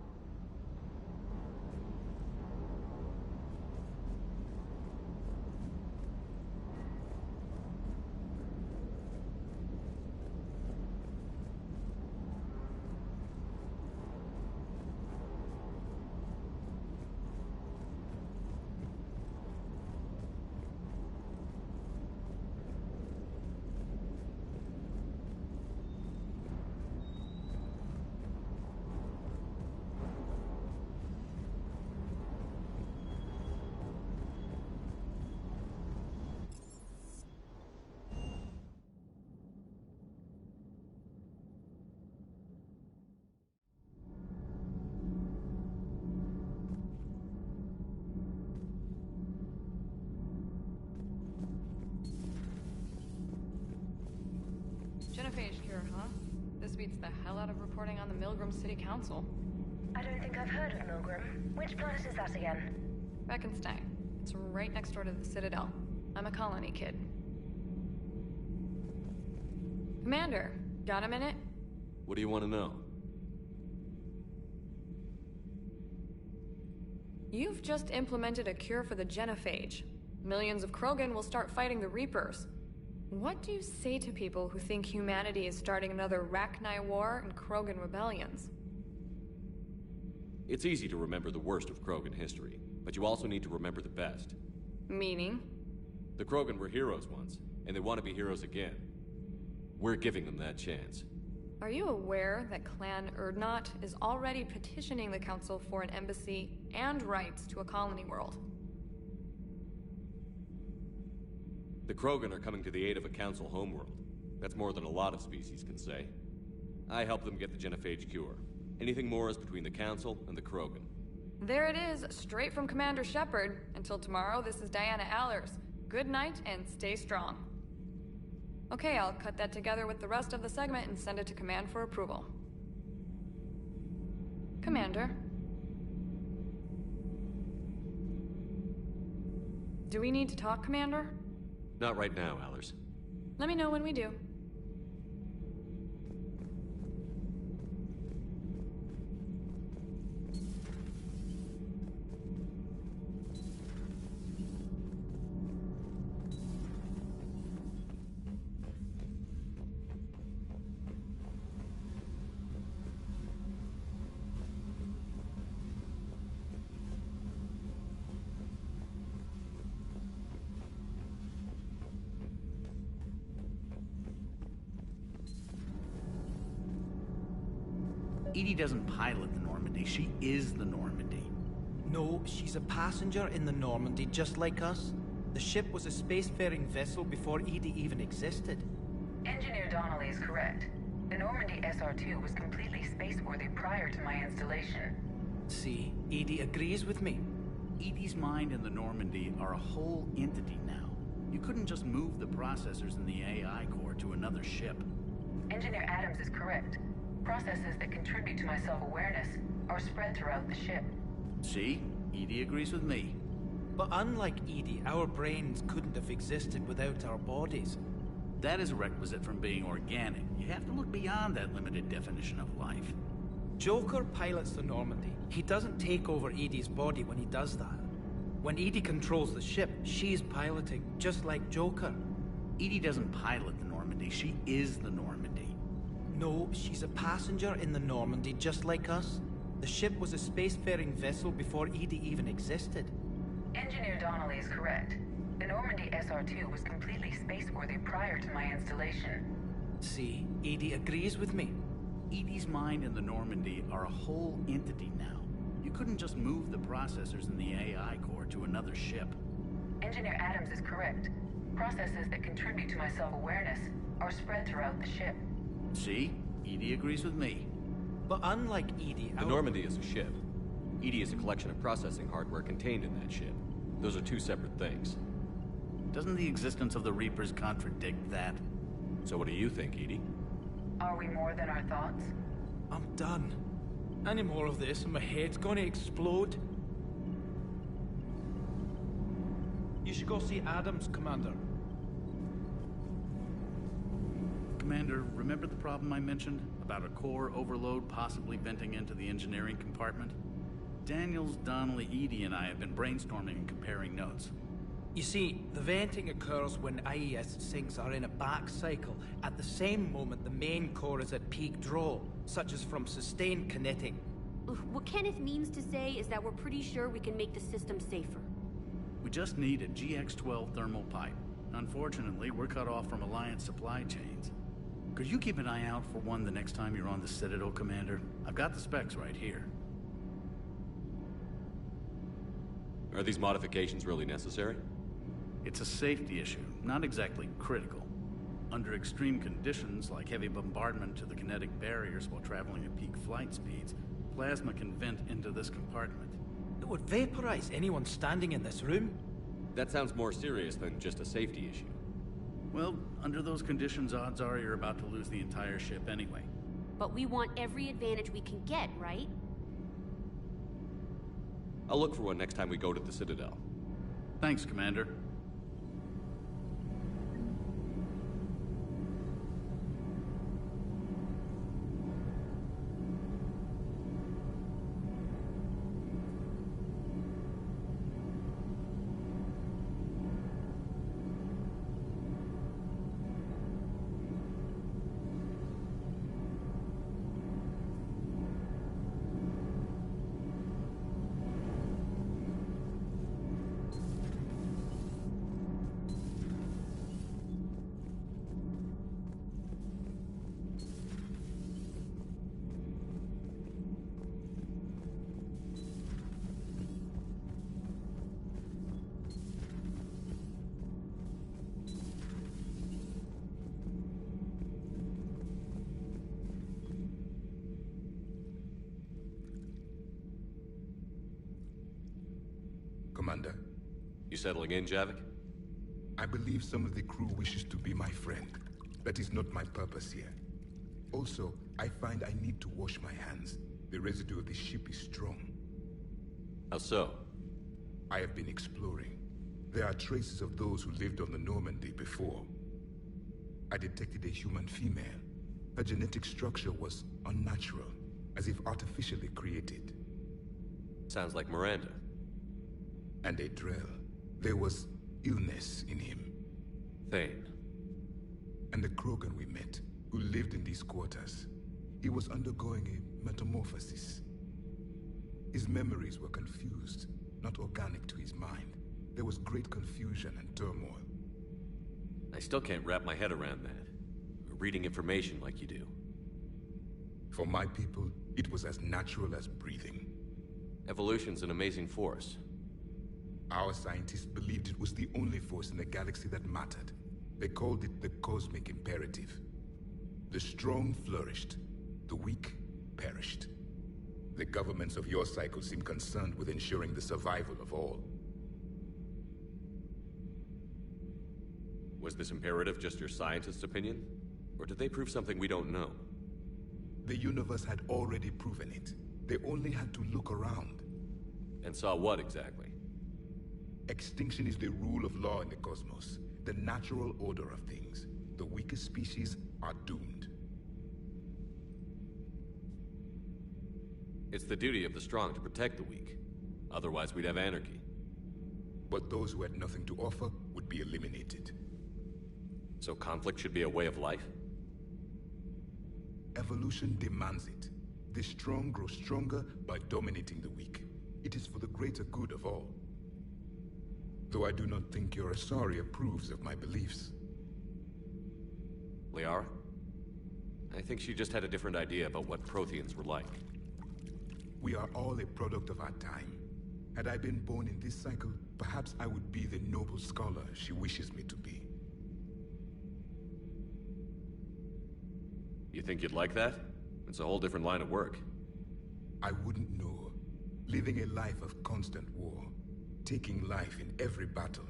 genophage cure, huh? This beats the hell out of reporting on the Milgram City Council.
I don't think I've heard of Milgram. Which planet is that again?
Beckenstein. It's right next door to the Citadel. I'm a colony kid. Commander, got a minute?
What do you want to know?
You've just implemented a cure for the genophage. Millions of Krogan will start fighting the Reapers. What do you say to people who think humanity is starting another Rachni War and Krogan rebellions?
It's easy to remember the worst of Krogan history, but you also need to remember the best.
Meaning?
The Krogan were heroes once, and they want to be heroes again. We're giving them that chance.
Are you aware that Clan Urdnot is already petitioning the Council for an embassy and rights to a colony world?
The Krogan are coming to the aid of a Council homeworld. That's more than a lot of species can say. I help them get the genophage cure. Anything more is between the Council and the Krogan.
There it is, straight from Commander Shepard. Until tomorrow, this is Diana Allers. Good night and stay strong. Okay, I'll cut that together with the rest of the segment and send it to Command for approval. Commander. Do we need to talk, Commander?
Not right now, Allers.
Let me know when we do.
Edie doesn't pilot the Normandy, she is the Normandy.
No, she's a passenger in the Normandy, just like us. The ship was a spacefaring vessel before Edie even existed.
Engineer Donnelly is correct. The Normandy SR-2 was completely spaceworthy prior to my installation.
See, Edie agrees with me.
Edie's mind and the Normandy are a whole entity now. You couldn't just move the processors in the AI core to another ship.
Engineer Adams is correct. Processes that contribute to my self-awareness are spread throughout the ship.
See? Edie agrees with me.
But unlike Edie, our brains couldn't have existed without our bodies.
That is a requisite from being organic. You have to look beyond that limited definition of life.
Joker pilots the Normandy. He doesn't take over Edie's body when he does that. When Edie controls the ship, she's piloting, just like Joker.
Edie doesn't pilot the Normandy, she is the Normandy.
No, she's a passenger in the Normandy, just like us. The ship was a spacefaring vessel before Edie even existed.
Engineer Donnelly is correct. The Normandy SR-2 was completely spaceworthy prior to my installation.
See, Edie agrees with me.
Edie's mind and the Normandy are a whole entity now. You couldn't just move the processors in the AI core to another ship.
Engineer Adams is correct. Processes that contribute to my self-awareness are spread throughout the ship.
See? Edie agrees with me.
But unlike Edie,
the Normandy is a ship. Edie is a collection of processing hardware contained in that ship. Those are two separate things.
Doesn't the existence of the Reapers contradict that?
So what do you think, Edie?
Are we more than our thoughts?
I'm done. Any more of this and my head's gonna explode. You should go see Adams, Commander.
Commander, remember the problem I mentioned? About a core overload possibly venting into the engineering compartment? Daniels, Donnelly, Edie, and I have been brainstorming and comparing notes.
You see, the venting occurs when IES sinks are in a back cycle. At the same moment, the main core is at peak draw, such as from sustained kinetic.
What Kenneth means to say is that we're pretty sure we can make the system safer.
We just need a GX-12 thermal pipe. Unfortunately, we're cut off from Alliance supply chains. Could you keep an eye out for one the next time you're on the Citadel, Commander? I've got the specs right here.
Are these modifications really necessary?
It's a safety issue, not exactly critical. Under extreme conditions, like heavy bombardment to the kinetic barriers while traveling at peak flight speeds, plasma can vent into this compartment.
It would vaporize anyone standing in this room.
That sounds more serious than just a safety issue.
Well, under those conditions, odds are you're about to lose the entire ship anyway.
But we want every advantage we can get, right?
I'll look for one next time we go to the Citadel.
Thanks, Commander.
Commander.
You settling in, Javik?
I believe some of the crew wishes to be my friend. That is not my purpose here. Also, I find I need to wash my hands. The residue of the ship is strong.
How so?
I have been exploring. There are traces of those who lived on the Normandy before. I detected a human female. Her genetic structure was unnatural, as if artificially created.
Sounds like Miranda.
And a Drell. There was illness in him.
Thane.
And the Krogan we met, who lived in these quarters. He was undergoing a metamorphosis. His memories were confused, not organic to his mind. There was great confusion and turmoil.
I still can't wrap my head around that. Reading information like you do.
For my people, it was as natural as breathing.
Evolution's an amazing force.
Our scientists believed it was the only force in the galaxy that mattered. They called it the cosmic imperative. The strong flourished, the weak perished. The governments of your cycle seem concerned with ensuring the survival of all.
Was this imperative just your scientist's opinion? Or did they prove something we don't know?
The universe had already proven it. They only had to look around.
And saw what exactly?
Extinction is the rule of law in the cosmos, the natural order of things. The weakest species are doomed.
It's the duty of the strong to protect the weak. Otherwise, we'd have anarchy.
But those who had nothing to offer would be eliminated.
So conflict should be a way of life?
Evolution demands it. The strong grow stronger by dominating the weak. It is for the greater good of all. Though I do not think your Asari approves of my beliefs.
Liara? I think she just had a different idea about what Protheans were like.
We are all a product of our time. Had I been born in this cycle, perhaps I would be the noble scholar she wishes me to be.
You think you'd like that? It's a whole different line of work.
I wouldn't know. Living a life of constant war. Taking life in every battle.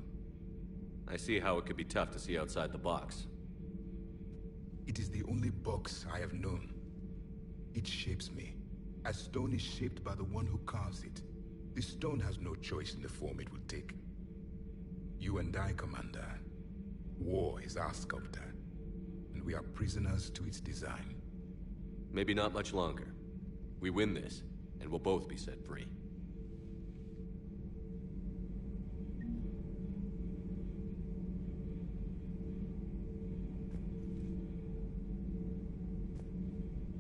I see how it could be tough to see outside the box.
It is the only box I have known. It shapes me, as stone is shaped by the one who carves it. The stone has no choice in the form it will take. You and I, Commander. War is our sculptor, and we are prisoners to its design.
Maybe not much longer. We win this, and we'll both be set free.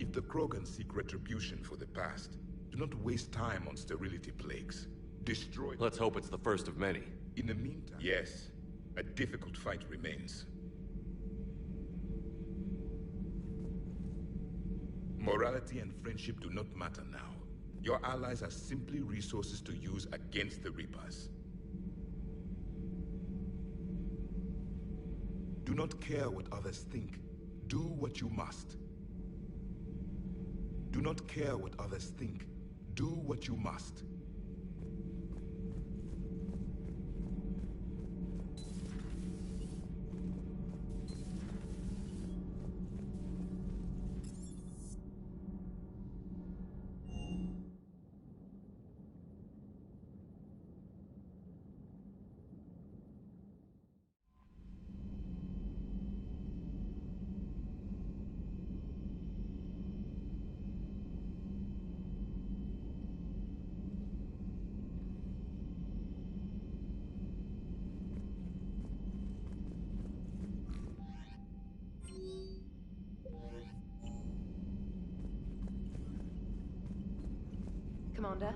If the Krogan seek retribution for the past, do not waste time on sterility plagues. Destroy...
Let's hope it's the first of many.
In the meantime... Yes, a difficult fight remains. Morality and friendship do not matter now. Your allies are simply resources to use against the Reapers. Do not care what others think. Do what you must. Do not care what others think. Do what you must.
Commander?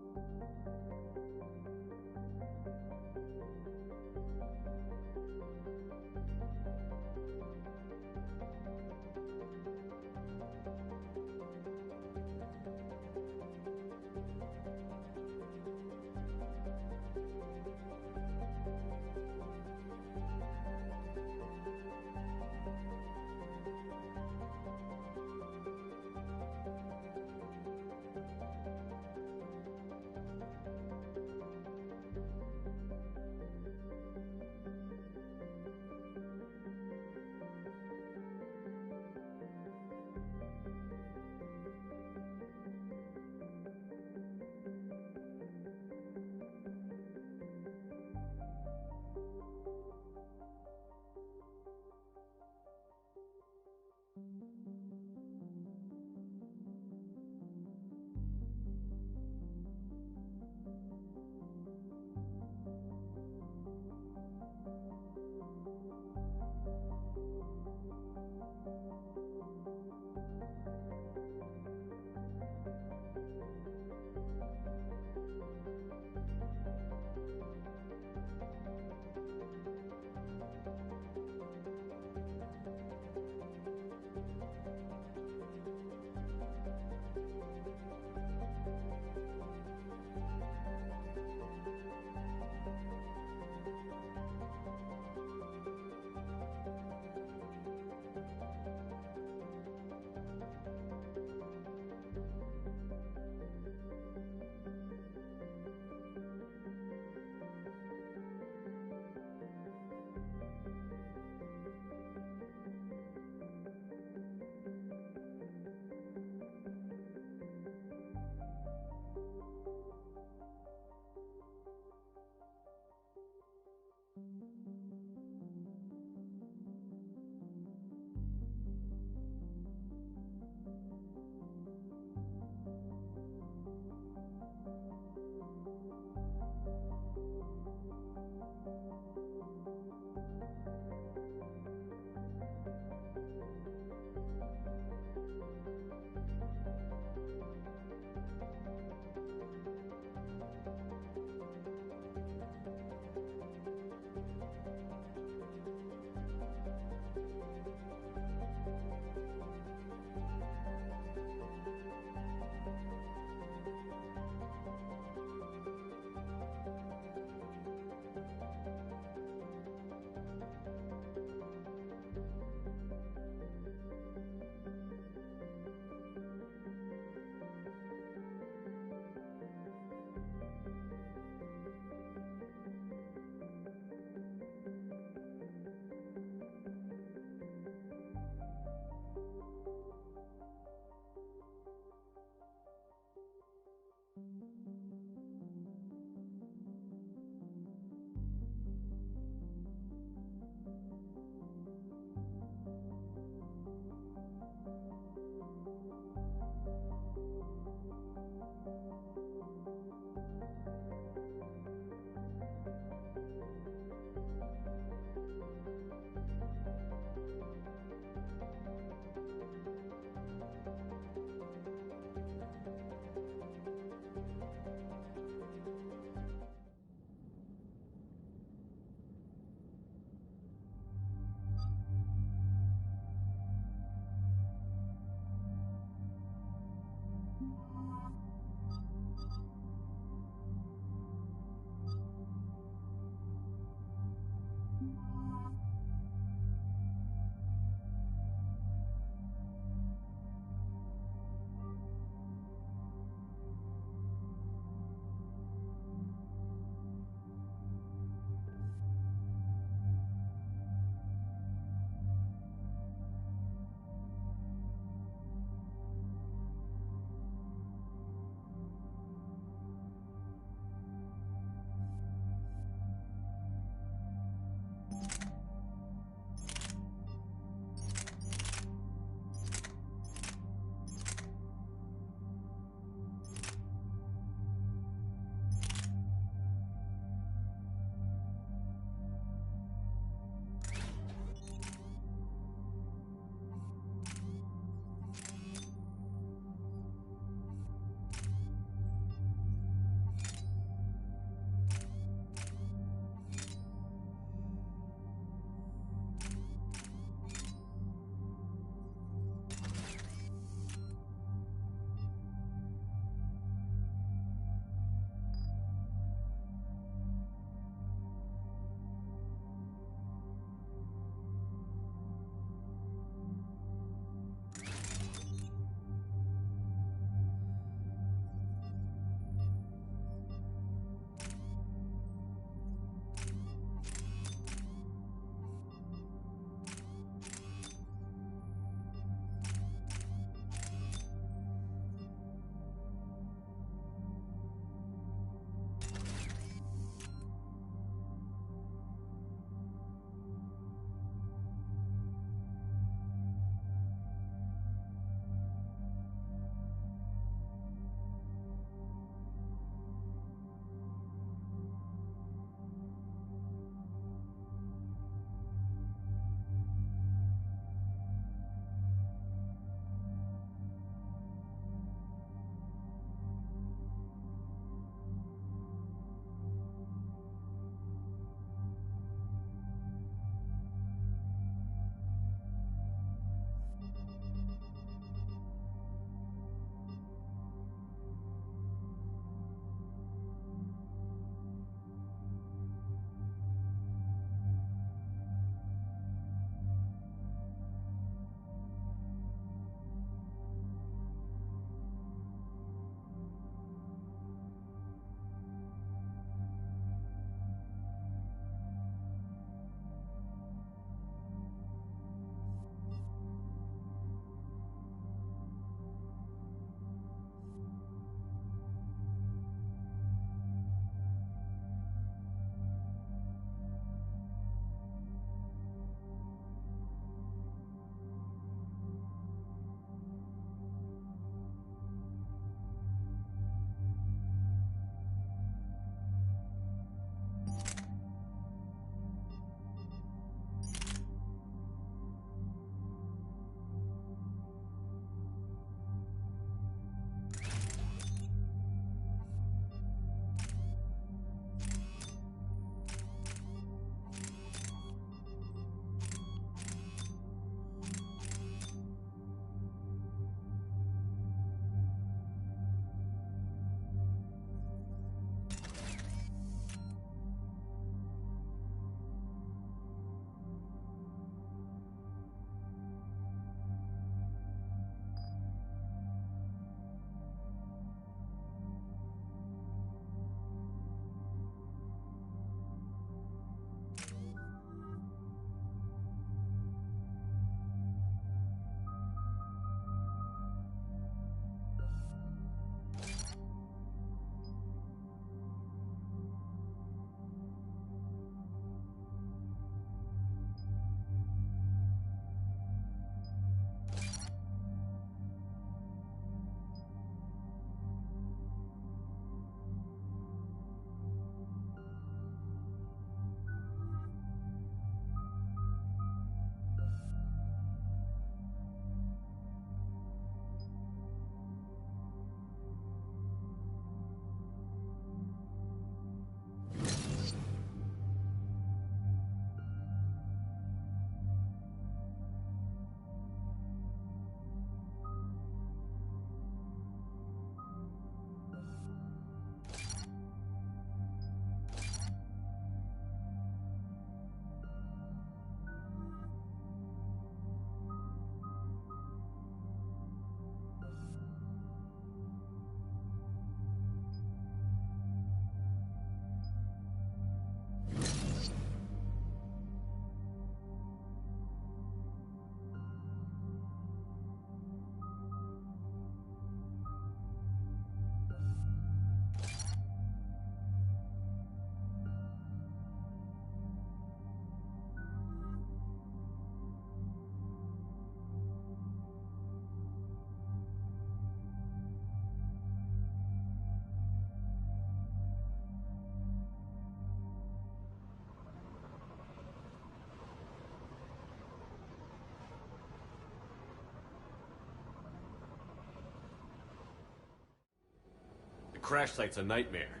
crash site's a nightmare.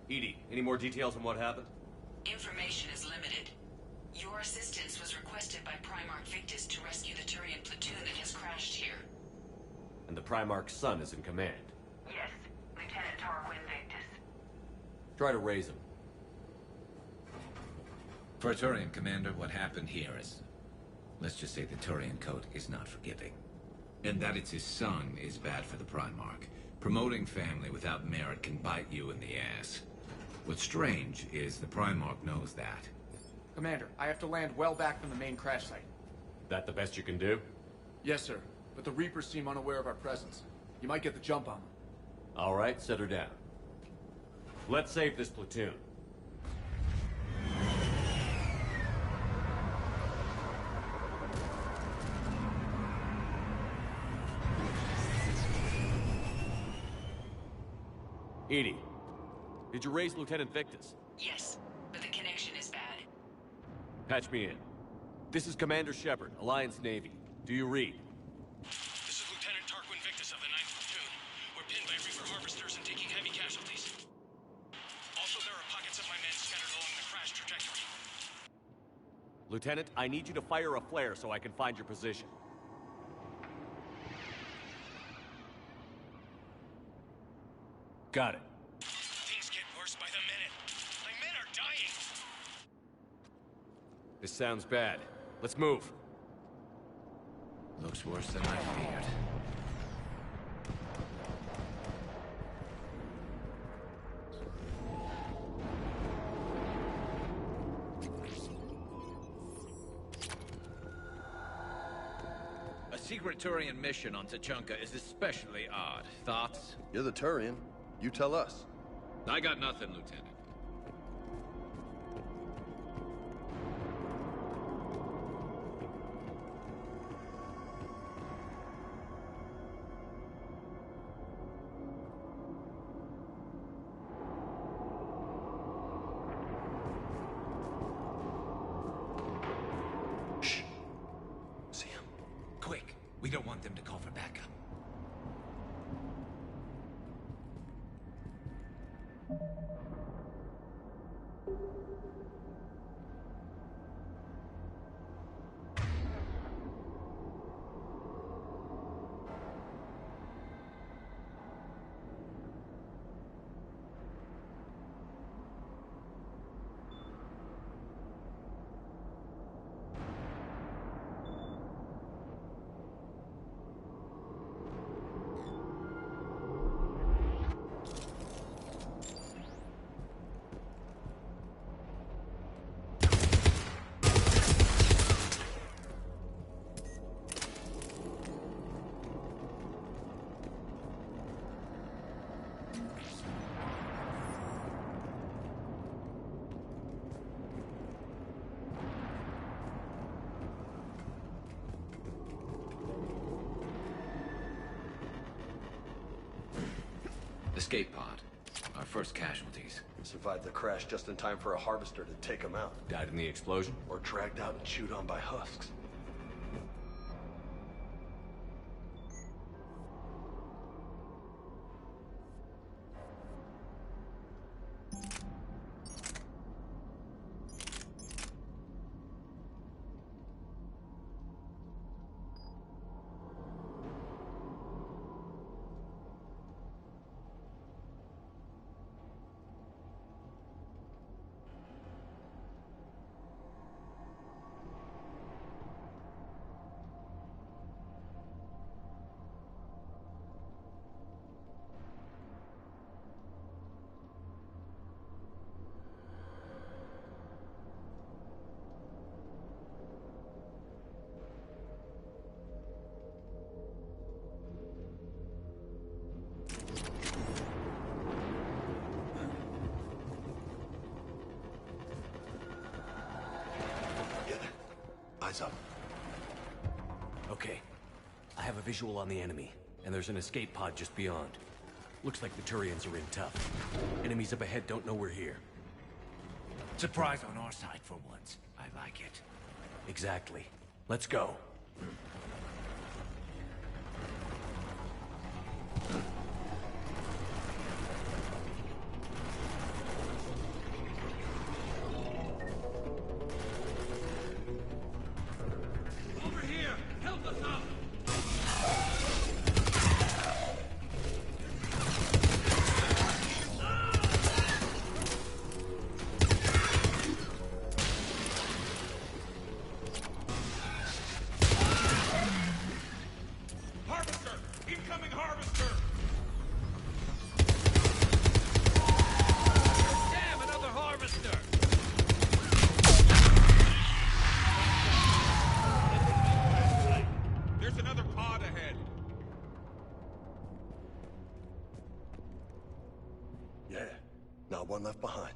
Edie, any more details on what happened?
Information is limited. Your assistance was requested by Primarch Victus to rescue the Turian platoon that has crashed here.
And the Primarch's son is in command.
Yes, Lieutenant Tarquin Victus.
Try to raise him.
For a Turian commander, what happened here is... let's just say the Turian code is not forgiving. And that it's his son is bad for the Primarch. Promoting family without merit can bite you in the ass. What's strange is the Primarch knows that.
Commander, I have to land well back from the main crash site.
That the best you can do?
Yes, sir. But the Reapers seem unaware of our presence. You might get the jump on them.
All right, set her down. Let's save this platoon. Edie, did you raise Lieutenant Victus?
Yes, but the connection is bad.
Patch me in. This is Commander Shepard, Alliance Navy. Do you read?
This is Lieutenant Tarquin Victus of the 9th Platoon. We're pinned by Reaper harvesters and taking heavy casualties. Also, there are pockets of my men scattered along the crash trajectory.
Lieutenant, I need you to fire a flare so I can find your position. Got it.
Things get worse by the minute. My men are dying!
This sounds bad. Let's move.
Looks worse than I feared. A secret Turian mission on Tachanka is especially odd. Thoughts?
You're the Turian. You tell us.
I got nothing, Lieutenant.
Shh. See him.
Quick! We don't want them to call for backup. Escape pod. Our first casualties.
Survived the crash just in time for a harvester to take them out.
Died in the explosion?
Or dragged out and chewed on by husks. Eyes up.
Okay. I have a visual on the enemy, and there's an escape pod just beyond. Looks like the Turians are in tough. Enemies up ahead don't know we're here.
Surprise on our side for once. I like it.
Exactly. Let's go.
behind.